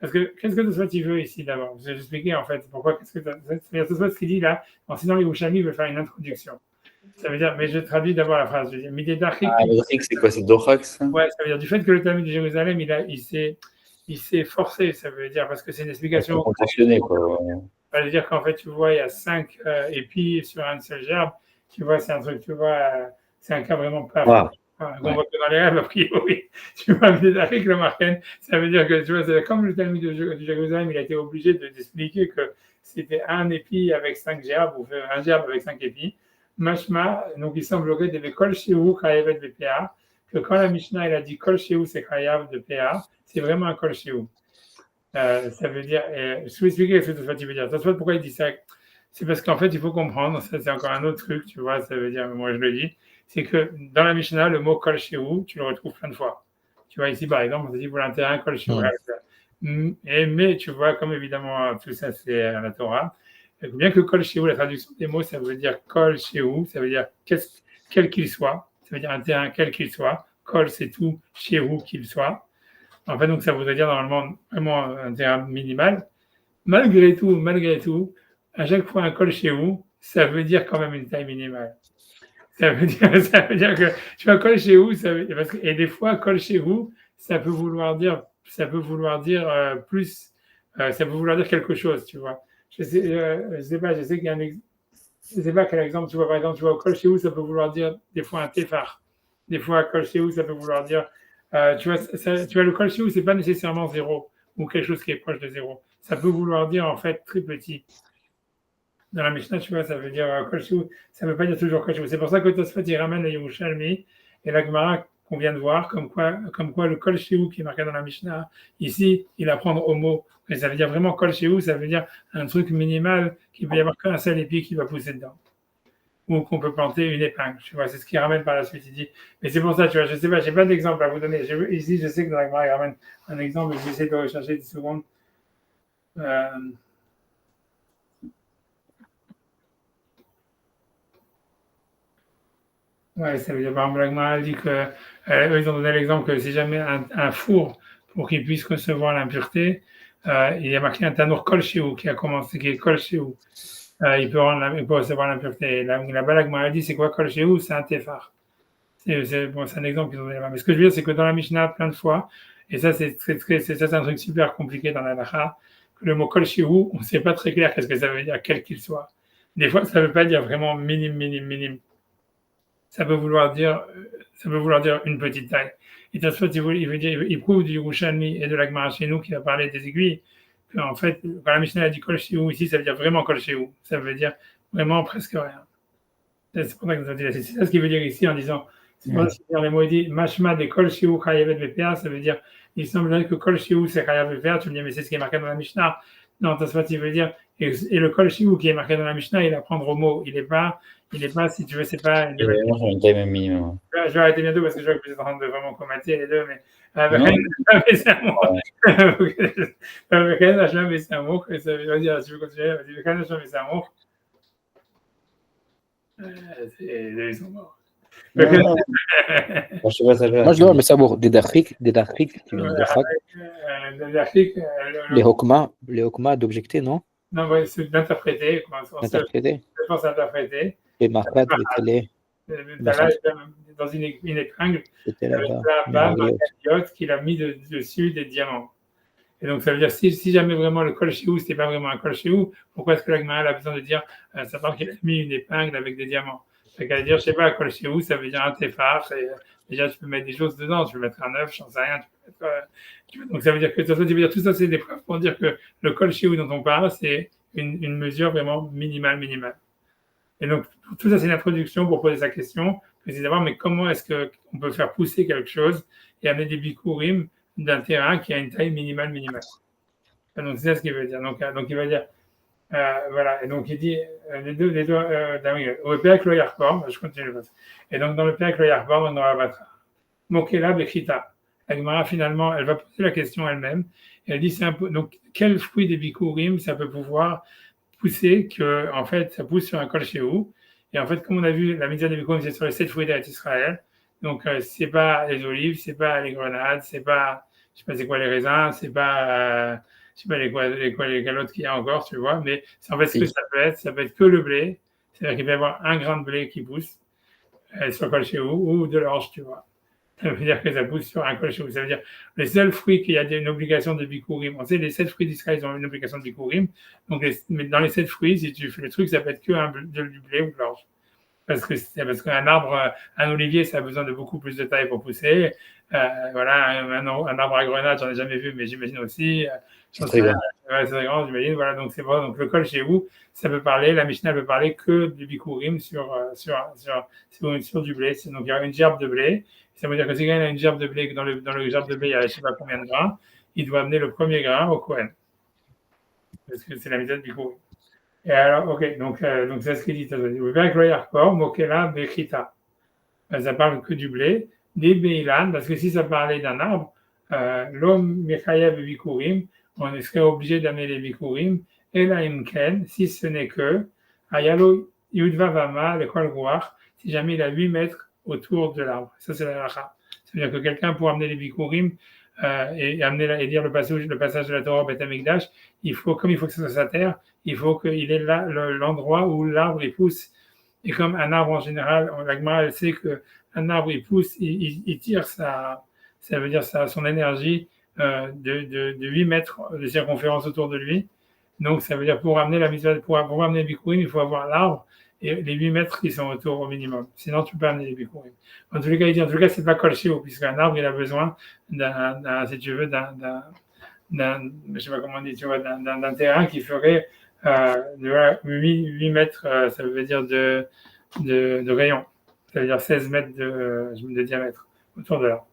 Parce que qu'est-ce que Tosfot il veut ici d'abord? Je vais expliquer en fait pourquoi. Qu'est-ce que Tosfot ce qu'il dit là, en sinon les Yerushalmi veut faire une introduction. Ça veut dire, mais je traduis d'abord la phrase. Je veux dire, Midé d'Achik. Ah, Midé c'est quoi? C'est Dorax? Ouais, ça veut dire du fait que le Talmud de Jérusalem, il s'est forcé, ça veut dire, parce que c'est une explication. Contentionné, quoi. Ça veut dire qu'en fait, tu vois, il y a 5 épis sur une seule gerbe. Tu vois, c'est un truc, tu vois, c'est un cas vraiment pas. On voit que dans les rêves, a priori, tu vois, avec le Marken, ça veut dire que, tu vois, c'est comme le Talmud de Jérusalem, il a été obligé d'expliquer que c'était un épi avec 5 gerbes, ou un gerbe avec 5 épis. Mashma, donc il semblerait de l'école chez vous, Chayavet de PA, que quand la Mishnah, elle a dit Kol Shehu, c'est Chayav de PA, c'est vraiment un Kol Shehu. Ça veut dire, je vais expliquer ce que tu veux dire. Pourquoi il dit ça? C'est parce qu'en fait, il faut comprendre, ça c'est encore un autre truc, tu vois, ça veut dire, moi je le dis, c'est que dans la Mishnah, le mot Kol Shehu, tu le retrouves plein de fois. Tu vois, ici par exemple, on te dit pour l'intérêt, Kol Shehu. Mais tu vois, comme évidemment tout ça c'est à la Torah, bien que Kol Shehu, la traduction des mots, ça veut dire Kol Shehu, ça veut dire quel qu'il soit, ça veut dire un terrain quel qu'il soit, Kol c'est tout, Shehu qu'il soit. En fait, donc ça voudrait dire normalement vraiment un terrain minimal. Malgré tout, à chaque fois un Kol Shehu, ça veut dire quand même une taille minimale. Ça veut dire que tu vois Kol Shehu, et des fois Kol Shehu, ça peut vouloir dire plus, ça peut vouloir dire quelque chose, tu vois. Je sais pas quel exemple tu vois. Par exemple, tu vois Kol Shehu, ça peut vouloir dire des fois un Tefar. Des fois Kol Shehu, ça peut vouloir dire tu vois, le Kol Shehu, c'est pas nécessairement 0 ou quelque chose qui est proche de 0. Ça peut vouloir dire en fait très petit. dans la Mishnah, tu vois, ça veut dire Kol Shehu, ça ne veut pas dire toujours Kol Shehu. C'est pour ça que Tosfot, il ramène le Yerushalmi et la Gemara qu'on vient de voir, comme quoi le Kol Shehu qui est marqué dans la Mishnah, ici, il apprend au mot. Mais ça veut dire vraiment Kol Shehu, ça veut dire un truc minimal qu'il peut y avoir qu'un seul épi qui va pousser dedans. Ou qu'on peut planter une épingle. Tu vois, c'est ce qu'il ramène par la suite. Il dit, mais c'est pour ça, tu vois, je sais pas, j'ai pas d'exemple à vous donner. Ici, je sais que dans la Gemara, il ramène un exemple, je vais essayer de le rechercher 10 secondes. Ouais, ça veut dire, par exemple, la Gemara dit que, eux, ils ont donné l'exemple que si jamais un four, pour qu'il puisse recevoir l'impureté, il y a marqué un tanour kol shehu qui a commencé, qui est kol shehu. Il peut recevoir l'impureté. Là-bas, la Gemara dit, c'est quoi kol shehu? C'est un téphar. C'est un exemple qu'ils ont donné là-bas. Mais ce que je veux dire, c'est que dans la Mishnah, plein de fois, et ça, c'est un truc super compliqué dans la Lacha, que le mot kol shehu, on ne sait pas très clair qu'est-ce que ça veut dire, quel qu'il soit. Des fois, ça ne veut pas dire vraiment minime. Ça peut vouloir dire une petite taille. Et Tosfot, il prouve du Yerushalmi et de la Gemara chez nous qui va parler des aiguilles, qu'en fait, quand la Mishnah a dit kol shehu, ici, ça veut dire vraiment kol shehu. Ça veut dire vraiment presque rien. C'est pour ça que nous avons dit là. C'est ça ce qu'il veut dire ici en disant, c'est pour ça que dans les mots, il dit mashma de kol shehu chayavet vpa, ça veut dire, il semblerait que kol shehu c'est chayavet vpa. Tu me dis, mais c'est ce qui est marqué dans la Mishnah. Non, Tosfot, il veut dire, et le kol shehu qui est marqué dans la Mishnah, il apprend au mot. Il n'est pas, si tu veux, c'est pas. Je vais arrêter bientôt parce que je vois que vous êtes en train de vraiment commenter les deux, mais. C'est un mot. C'est un mot. Ça veut dire, si tu veux continuer, c'est un mot. Ils sont morts. Moi, je dois me savoir des dachrik, tu veux les hokma d'objecter, non? Non, oui, c'est d'interpréter. D'interpréter. Je pense interpréter. Et marquat, dans une épingle, c'était là-bas. un cagnotte qu'il a mis dessus des diamants. Et donc, ça veut dire, si jamais vraiment le kol shehu, c'était pas vraiment un kol shehu, pourquoi est-ce que la Gemara a besoin de dire, ça parle qu'il a mis une épingle avec des diamants? C'est qu'à dire, je sais pas, kol shehu, ça veut dire un téphar, et déjà, tu peux mettre des choses dedans, tu peux mettre un œuf, j'en sais rien, donc, ça veut dire que tout ça, c'est des preuves pour dire que le kol shehu dont on parle, c'est une mesure vraiment minimale. Et donc, tout ça, c'est une introduction pour poser sa question, c'est d'abord, mais comment est-ce qu'on peut faire pousser quelque chose et amener des bikurim d'un terrain qui a une taille minimale. Donc, c'est ça ce qu'il veut dire. Donc il va dire, voilà, et donc il dit, les deux, au Perek Lo Yarkor, je continue. Et donc, dans le Perek Lo Yarkor, on aura Batra. Mokela Bechita. La Gemara, finalement, elle va poser la question elle-même. Et elle dit, donc, quel fruit des bikurim ça peut pouvoir pousser que, en fait, ça pousse sur un kol shehu. Et en fait, comme on a vu, la médiane des bikurim, c'est sur les 7 fruits d'Israël. Donc, c'est pas les olives, c'est pas les grenades, c'est pas, je sais pas c'est quoi les raisins, c'est pas, je sais pas les calottes qu'il y a encore, tu vois, mais en fait, ce que ça peut être que le blé, c'est-à-dire qu'il peut y avoir un grain de blé qui pousse, sur kol shehu, ou de l'orge, tu vois. Ça veut dire que ça pousse sur un kol shehu. Ça veut dire, les seuls fruits qu'il y a une obligation de bikurim, on sait, les 7 fruits d'Israël, ils ont une obligation de bikurim, donc mais dans les 7 fruits, si tu fais le truc, ça peut être que du blé ou de l'orge. Parce qu'un arbre, un olivier, ça a besoin de beaucoup plus de taille pour pousser. Voilà, un arbre à grenade, j'en ai jamais vu, mais j'imagine aussi. C'est très grand. Ouais, c'est très grand, j'imagine. Voilà, donc c'est bon. Donc le kol shehu, ça peut parler, la Mishnah peut parler que du bikurim sur du blé. Donc il y a une gerbe de blé. Ça veut dire que si quelqu'un a une gerbe de blé, dans le gerbe de blé, il y a je ne sais pas combien de grains, il doit amener le premier grain au Kohen. Parce que c'est la Mishnah du bikurim. Et alors, ok, donc c'est ce qu'il dit. Le verbe Yarkor, Mokela, Bechita. Ça parle que du blé. Des Beilan, parce que si ça parlait d'un arbre, l'homme Mechayev Bikurim, on serait obligé d'amener les Bikurim. Et la Imken, si ce n'est que, Ayalo Yudva Vama, le Kol Ruach, si jamais il a 8 mètres autour de l'arbre. Ça, c'est la Racha. C'est-à-dire que quelqu'un, pour amener les Bikurim, et dire le passage de la Torah au Beth Amikdash, comme il faut que ce soit sa terre, il faut qu'il ait là l'endroit où l'arbre il pousse. Et comme un arbre en général, la Gemara elle sait qu'un arbre il pousse, il tire ça veut dire son énergie de 8 mètres de circonférence autour de lui. Donc ça veut dire pour amener le bikurim, il faut avoir l'arbre et les 8 mètres qui sont autour au minimum. Sinon, tu peux amener les bikurim. En tous les cas, il dit, c'est pas kol shehu, puisqu'un arbre, il a besoin si tu veux, je sais pas comment on dit, tu vois, d'un terrain qui ferait 8 mètres, ça veut dire de rayon. Ça veut dire 16 mètres de diamètre autour de là.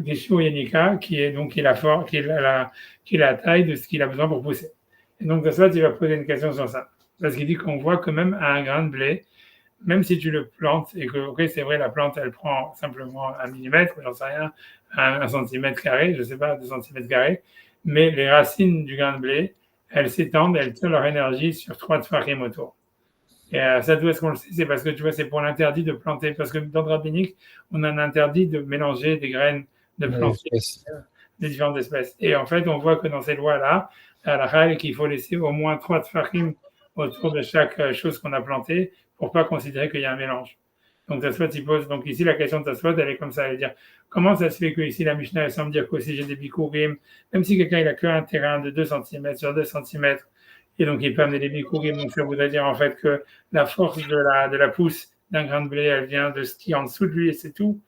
Geshu Yenika, qui est la taille de ce qu'il a besoin pour pousser. Et donc, de ça, tu vas poser une question sur ça. Parce qu'il dit qu'on voit que même à un grain de blé, même si tu le plantes, et que, ok, c'est vrai, la plante, elle prend simplement 1 millimètre, j'en sais rien, 1 centimètre carré, je sais pas, 2 centimètres carrés, mais les racines du grain de blé, elles s'étendent, elles tirent leur énergie sur 3 tfarim autour. Et ça, d'où est-ce qu'on le sait? C'est parce que, tu vois, c'est pour l'interdit de planter, parce que dans le rabbinique, on a un interdit de mélanger des graines, de planter des différentes espèces. Et en fait, on voit que dans ces lois-là, à la règle qu'il faut laisser au moins 3 tfarim autour de chaque chose qu'on a plantée pour pas considérer qu'il y a un mélange. Donc Tosfot il pose, donc ici la question de Tosfot elle est comme ça, elle est dire comment ça se fait que ici la Mishnah elle semble dire qu'aussi j'ai des bikurim, même si quelqu'un il a qu'un terrain de 2 cm sur 2 cm et donc il peut amener des bikurim, donc ça voudrait dire en fait que la force de la pousse d'un grain de blé elle vient de ce qui est en dessous de lui et c'est tout.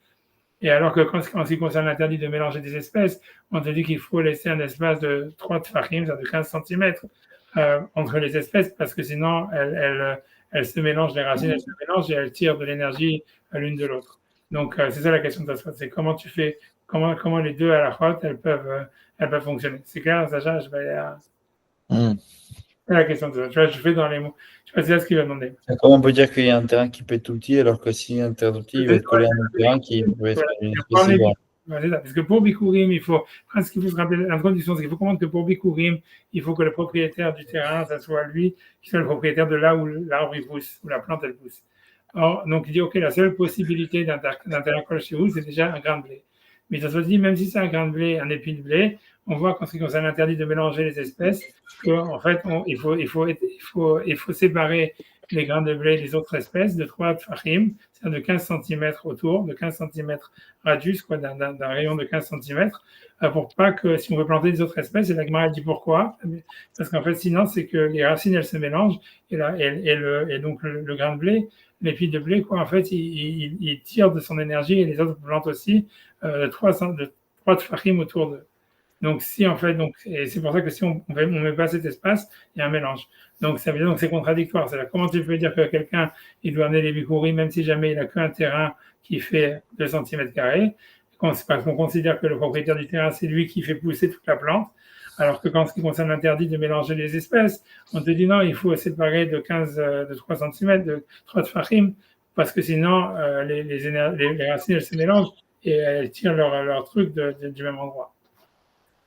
Et alors que en ce qui concerne l'interdit de mélanger des espèces, on te dit qu'il faut laisser un espace de 3 tfachim, c'est-à-dire de 15 cm entre les espèces parce que sinon elles se mélangent, les racines elles se mélangent et elles tirent de l'énergie l'une de l'autre. Donc c'est ça la question de Tosfot, c'est comment tu fais, comment les deux à la fois elles peuvent fonctionner. C'est clair, Sacha? Je vais aller C'est la question de Tosfot. Tu vois, je fais dans les mots. Je sais pas si c'est ce qu'il va demander. Comment on peut dire qu'il y a un terrain qui peut être tout petit alors que si un terrain tout petit, il va être collé à un terrain qui peut être une espèce de parce que pour Bikurim, il faut, ce qu'il faut se rappeler, la condition, c'est qu'il faut comprendre que pour Bikurim, il faut que le propriétaire du terrain, ça soit lui qui soit le propriétaire de là où l'arbre il pousse, où la plante elle pousse. Or, donc il dit, ok, la seule possibilité d'un terrain col chez vous, c'est déjà un grain de blé. Mais ça se dit, même si c'est un grain de blé, un épi de blé, on voit qu'en ce qui concerne l'interdit de mélanger les espèces, qu'en fait, il faut séparer les grains de blé des autres espèces de 3 tfachim, c'est-à-dire de 15 cm autour, de 15 cm radius, d'un rayon de 15 cm, pour pas que, si on veut planter des autres espèces, et la Gemara dit pourquoi, parce qu'en fait, sinon, c'est que les racines, elles se mélangent, et donc le grain de blé, l'épi de blé, en fait, il tire de son énergie, et les autres plantes aussi, de 3 tfachim autour d'eux. Donc, et c'est pour ça que si on ne met pas cet espace, il y a un mélange. Donc, ça veut dire que c'est contradictoire. C'est-à-dire, comment tu peux dire que quelqu'un, il doit amener les bikurim, même si jamais il n'a qu'un terrain qui fait 2 cm carrés, parce qu'on considère que le propriétaire du terrain, c'est lui qui fait pousser toute la plante, alors que quand ce qui concerne l'interdit de mélanger les espèces, on te dit non, il faut séparer de 3 cm, de 3 tfachim, parce que sinon, les racines, elles se mélangent et elles tirent leur truc du même endroit.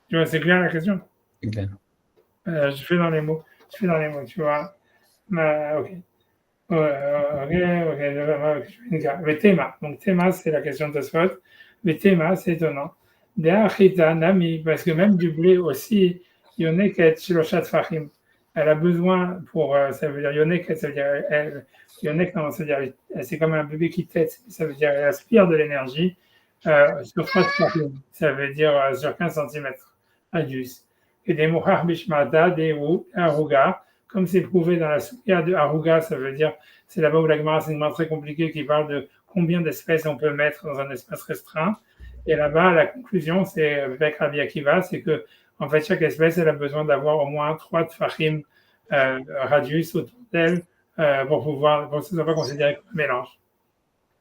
Tu vois, c'est clair la question? C'est clair. Je fais dans les mots, tu vois. Ok. Théma. Donc, théma, c'est la question de Tosfot. Mais théma, c'est étonnant. De'achita nami, parce que même du blé aussi, yoneket shloshat fachim. Elle a besoin ça veut dire yoneket, ça veut dire yonek, non, ça veut dire c'est comme un bébé qui tète, ça veut dire elle aspire de l'énergie sur 3 fachim, ça veut dire sur 15 cm. Radius. Et des Mohar Bishmata, des Aruga, comme c'est prouvé dans la Soukia de Aruga, ça veut dire, c'est là-bas où la Gemara, c'est une marque très compliquée qui parle de combien d'espèces on peut mettre dans un espace restreint. Et là-bas, la conclusion, c'est avec Rabbi Akiva, c'est que, en fait, chaque espèce, elle a besoin d'avoir au moins 3 tfachim radius autour d'elle pour que ce ne soit pas considéré comme un mélange.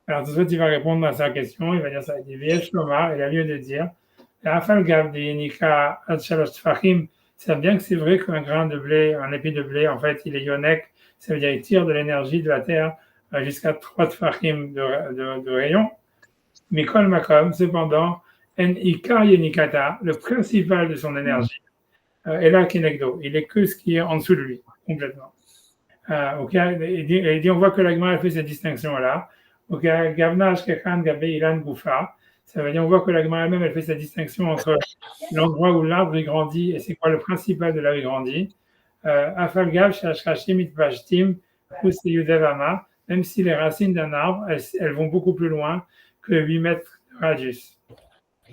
Alors, tout de suite, il va répondre à sa question, il va dire ça, il dit, Viesh Lomar, il a lieu de dire, c'est bien que c'est vrai qu'un grain de blé, un épi de blé, en fait, il est yonek, ça veut dire qu'il tire de l'énergie de la terre jusqu'à 3 tfachim de rayon. Mais kol makom, cependant, en ikar yenikata, le principal de son énergie, est là kinekdo, il est que ce qui est en dessous de lui, complètement. Et on voit que la Gemara fait cette distinction-là. Gavnash kechan gabe ilan gufa. Ça veut dire, on voit que la Gemara elle-même, elle fait cette distinction entre l'endroit où l'arbre est grandi et c'est quoi le principal de l'arbre est grandi. Afalgav, shashkashim, itvashtim, yudevama, même si les racines d'un arbre, elles vont beaucoup plus loin que 8 mètres de radius.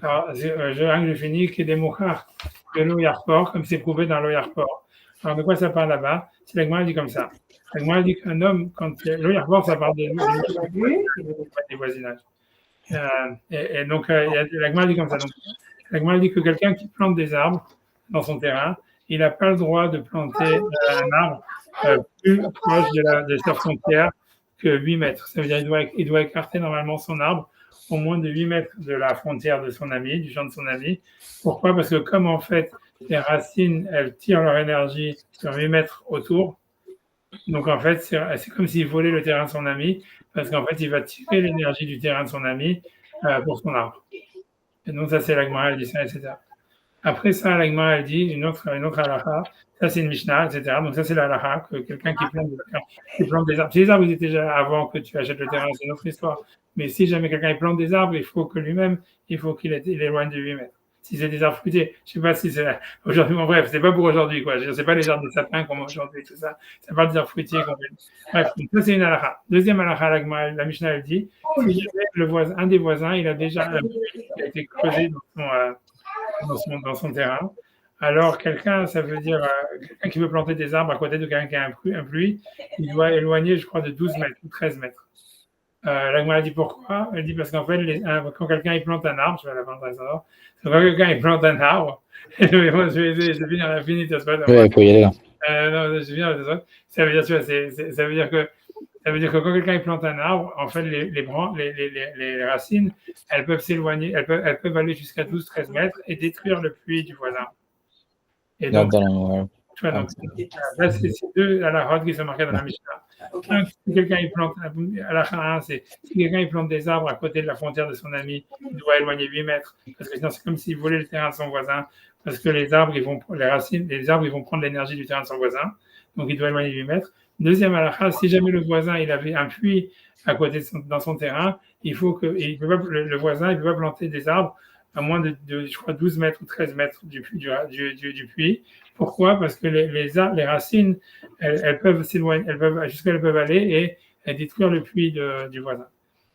Alors, je finis que des mouchars de l'Oyarpor, comme c'est prouvé dans l'Oyarpor. Alors, de quoi ça parle là-bas? C'est la Gemara dit comme ça. La Gemara dit qu'un homme, quand l'Oyarpor, ça parle des voisinages. Et donc, la Gemara dit comme ça. Donc, La Gemara dit que quelqu'un qui plante des arbres dans son terrain, il n'a pas le droit de planter un arbre plus proche de sa frontière que 8 mètres. Ça veut dire qu'il doit écarter normalement son arbre au moins de 8 mètres de la frontière de son ami, du champ de son ami. Pourquoi? Parce que comme en fait, les racines, elles tirent leur énergie sur 8 mètres autour. Donc en fait, c'est comme s'il volait le terrain de son ami, parce qu'en fait, il va tirer l'énergie du terrain de son ami pour son arbre. Et donc ça, c'est la Gemara, elle dit ça, etc. Après ça, la Gemara, elle dit une autre halakha. Ça, c'est une Mishnah, etc. Donc ça, c'est la halakha, que quelqu'un qui plante des arbres. Si les arbres étaient déjà avant que tu achètes le terrain, c'est une autre histoire. Mais si jamais quelqu'un il plante des arbres, il faut que lui-même, il faut qu'il éloigne de 8 mètres. Si c'est des arbres fruitiers, je sais pas si c'est aujourd'hui, bon, bref, c'est pas pour aujourd'hui, quoi. Je sais pas les arbres de sapin qu'on mange aujourd'hui, tout ça. Ça parle des arbres fruitiers qu'on fait. Bref, ça, c'est une halakha. Deuxième halakha, la Mishnah, elle dit, si jamais un des voisins, il a déjà un puits qui a été creusé dans son terrain. Alors, quelqu'un, ça veut dire quelqu'un qui veut planter des arbres à côté de quelqu'un qui a un puits, il doit éloigner, je crois, de 12 mètres ou 13 mètres. La Gemara dit pourquoi? Elle dit parce qu'en fait, quand quelqu'un il plante un arbre, je vais la prendre ça. Quand quelqu'un il plante un arbre, je vais finir la fini, tu vois. Oui, il faut y aller là. Non, je viens, ça veut dire, tu vois, ça veut dire que quand quelqu'un il plante un arbre, en fait, les racines, elles peuvent s'éloigner, elles peuvent aller jusqu'à 12-13 mètres et détruire le puits du voisin. Et donc, tu vois, donc là, c'est deux halakhot qui sont marqués dans la Mishnah. Si quelqu'un il plante, halakha 1, c'est si quelqu'un il plante des arbres à côté de la frontière de son ami, il doit éloigner 8 mètres, parce que sinon c'est comme s'il volait le terrain de son voisin, parce que les arbres, les arbres, ils vont prendre l'énergie du terrain de son voisin, donc il doit éloigner 8 mètres. Deuxième halakha, si jamais le voisin il avait un puits à côté dans son terrain, il faut que le voisin il peut pas planter des arbres à moins de je crois 12 mètres ou 13 mètres du puits. Pourquoi? Parce que les racines, elles peuvent s'éloigner, jusqu'à elles peuvent aller et détruire le puits du voisin.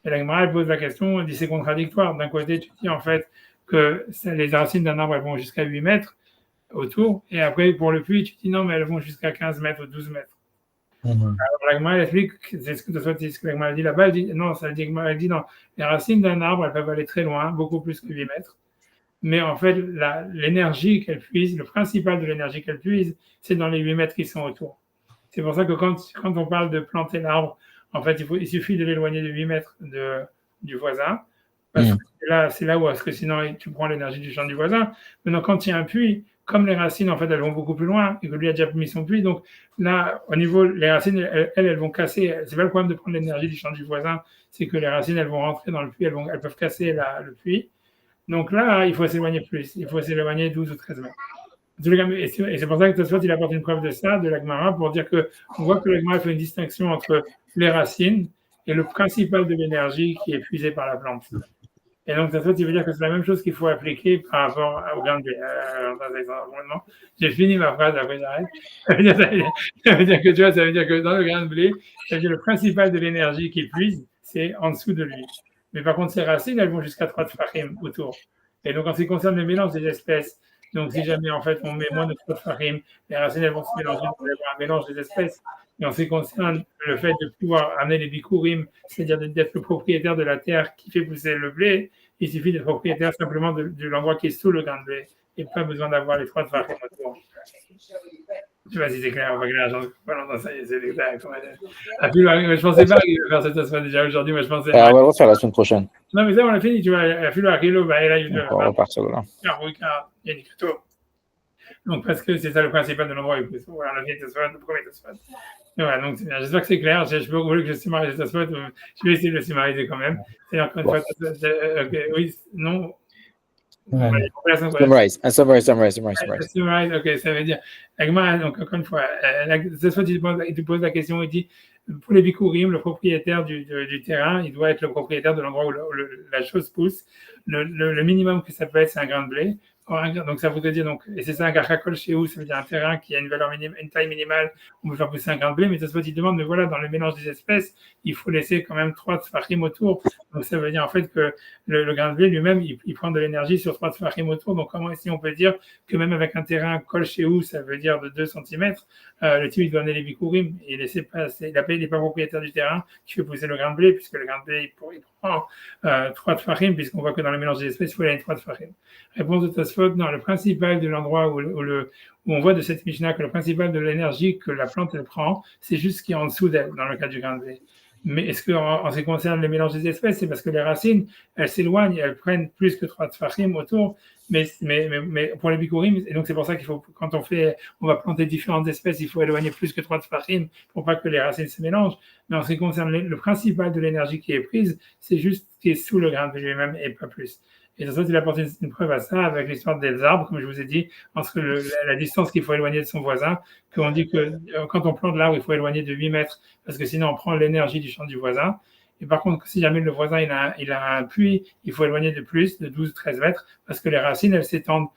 Et la Gemara, elle pose la question, elle dit c'est contradictoire. D'un côté, tu dis en fait que les racines d'un arbre, elles vont jusqu'à 8 mètres autour, et après, pour le puits, tu dis non, mais elles vont jusqu'à 15 mètres ou 12 mètres. Alors, la Gemara, elle explique, c'est ce que la Gemara dit là-bas, elle dit non, elle dit non, les racines d'un arbre, elles peuvent aller très loin, beaucoup plus que 8 mètres. Mais en fait, l'énergie qu'elle puise, le principal de l'énergie qu'elle puise, c'est dans les 8 mètres qui sont autour. C'est pour ça que quand on parle de planter l'arbre, en fait, il suffit de l'éloigner de 8 mètres du voisin. Parce que c'est là où, parce que sinon, tu prends l'énergie du champ du voisin. Maintenant, quand il y a un puits, comme les racines, en fait, elles vont beaucoup plus loin, et que lui a déjà mis son puits, donc là, au niveau, les racines, elles vont casser. C'est pas le problème de prendre l'énergie du champ du voisin, c'est que les racines, elles vont rentrer dans le puits, elles peuvent casser le puits. Donc là, il faut s'éloigner plus. Il faut s'éloigner 12 ou 13 mètres. Et c'est pour ça que Tosfot, il apporte une preuve de ça, de la Gemara, pour dire qu'on voit que la Gemara fait une distinction entre les racines et le principal de l'énergie qui est puisée par la plante. Et donc, Tosfot, il veut dire que c'est la même chose qu'il faut appliquer par rapport au grain de blé. J'ai fini ma phrase, après j'arrête. Ça veut dire que, tu vois, ça veut dire que dans le grain de blé, ça veut dire le principal de l'énergie qui puise, c'est en dessous de lui. Mais par contre, ces racines, elles vont jusqu'à 3 tfachim autour. Et donc, en ce qui concerne le mélange des espèces, donc si jamais, en fait, on met moins de 3 tfachim, les racines, elles vont se mélanger, on va avoir un mélange des espèces. Et en ce qui concerne le fait de pouvoir amener les bikurim, c'est-à-dire d'être le propriétaire de la terre qui fait pousser le blé, il suffit d'être propriétaire simplement de l'endroit qui est sous le grain de blé. Et pas besoin d'avoir les 3 tfachim autour. Je sais pas si c'est clair, pas clair, c'est exact. Je pensais pas qu'il va faire cette déjà aujourd'hui, mais je pensais. On va refaire la semaine prochaine. Non, mais ça, on a fini, tu vois. On va repartir de là. Donc, parce que c'est ça le principal de l'endroit. Voilà, on a fini le premier Tosfot. Voilà, donc c'est bien. J'espère que c'est clair. Je peux vous que je summarise le Tosfot. Je vais essayer de le summariser quand même. C'est-à-dire qu'une fois, oui, non. Summarize. Ok, ça veut dire, donc encore une fois, cette fois, il te pose la question, il dit, pour les bikurim, le propriétaire du terrain, il doit être le propriétaire de l'endroit où la chose pousse. Le minimum que ça peut être, c'est un grain de blé. Donc ça voudrait dire, donc, et c'est ça un carcacol chez où, ça veut dire un terrain qui a une valeur minimale, une taille minimale, on peut faire pousser un grain de blé, mais ça se il demande, mais voilà, dans le mélange des espèces, il faut laisser quand même 3 tfachim autour. Donc ça veut dire en fait que le grain de blé lui-même, il prend de l'énergie sur 3 tfachim autour. Donc comment ici on peut dire que même avec un terrain kol chez où, ça veut dire de 2 cm, le type il doit donner les bikurim, il n'est pas propriétaire du terrain qui fait pousser le grain de blé, puisque le grain de blé, il prend 3 tfachim, puisqu'on voit que dans le mélange des espèces, il faut aller 3 tfachim. Réponse de Tosfot, non, le principal de l'endroit où on voit de cette Mishnah que le principal de l'énergie que la plante elle prend, c'est juste ce qui est en dessous d'elle, dans le cas du grain de blé. Mais est-ce qu'en ce qui concerne le mélange des espèces, c'est parce que les racines, elles s'éloignent, elles prennent plus que 3 tfachim autour, mais pour les bikurim, et donc c'est pour ça qu'il faut, quand on va planter différentes espèces, il faut éloigner plus que 3 tfachim pour pas que les racines se mélangent. Mais en ce qui concerne le principal de l'énergie qui est prise, c'est juste ce qui est sous le grain de blé lui-même et pas plus. Et ça, il apporte une preuve à ça avec l'histoire des arbres, comme je vous ai dit, entre la distance qu'il faut éloigner de son voisin, qu'on dit que quand on plante l'arbre, il faut éloigner de 8 mètres, parce que sinon on prend l'énergie du champ du voisin. Et par contre, si jamais le voisin il a un puits, il faut éloigner de plus, de 12-13 mètres, parce que les racines, elles s'étendent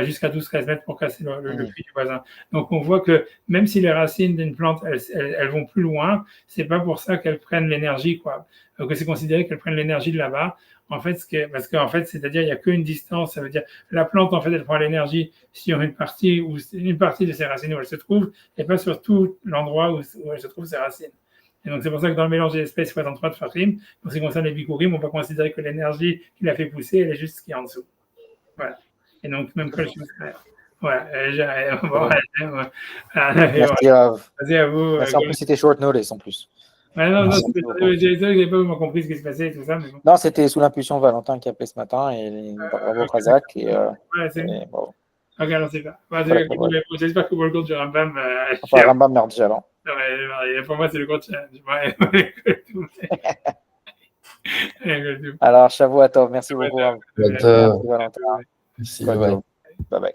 jusqu'à 12-13 mètres pour casser le puits du voisin. Donc on voit que même si les racines d'une plante, elles vont plus loin, c'est pas pour ça qu'elles prennent l'énergie, quoi. Que c'est considéré qu'elles prennent l'énergie de là-bas. En fait, parce qu'en fait, c'est-à-dire, il n'y a qu'une distance, ça veut dire, la plante, en fait, elle prend l'énergie sur une partie de ses racines où elle se trouve, et pas sur tout l'endroit où elle se trouve ses racines. Et donc, c'est pour ça que dans le mélange des espèces, il faut attendre 3 tfachim. En ce qui concerne les bikurim, on va considérer que l'énergie qu'il a fait pousser, elle est juste ce qui est en dessous. Voilà. Et donc, même quand je suis clair. Voilà. Merci à vous. Vas-y à vous. Merci, en plus, c'était short notice, en plus. Ouais, non, j'ai pas vraiment compris ce qui se passait et tout ça. Mais bon. Non, c'était sous l'impulsion de Valentin qui a appelé ce matin et bravo Razak. Ouais, c'est bon. Ok, alors c'est pas. J'espère que pour le compte du Rambam. Enfin, Rambam merde déjà, non. Pour moi, c'est le compte challenge. Alors, Shavuot Tov, merci beaucoup. Valentin. Merci, Valentin. Merci, bye bye.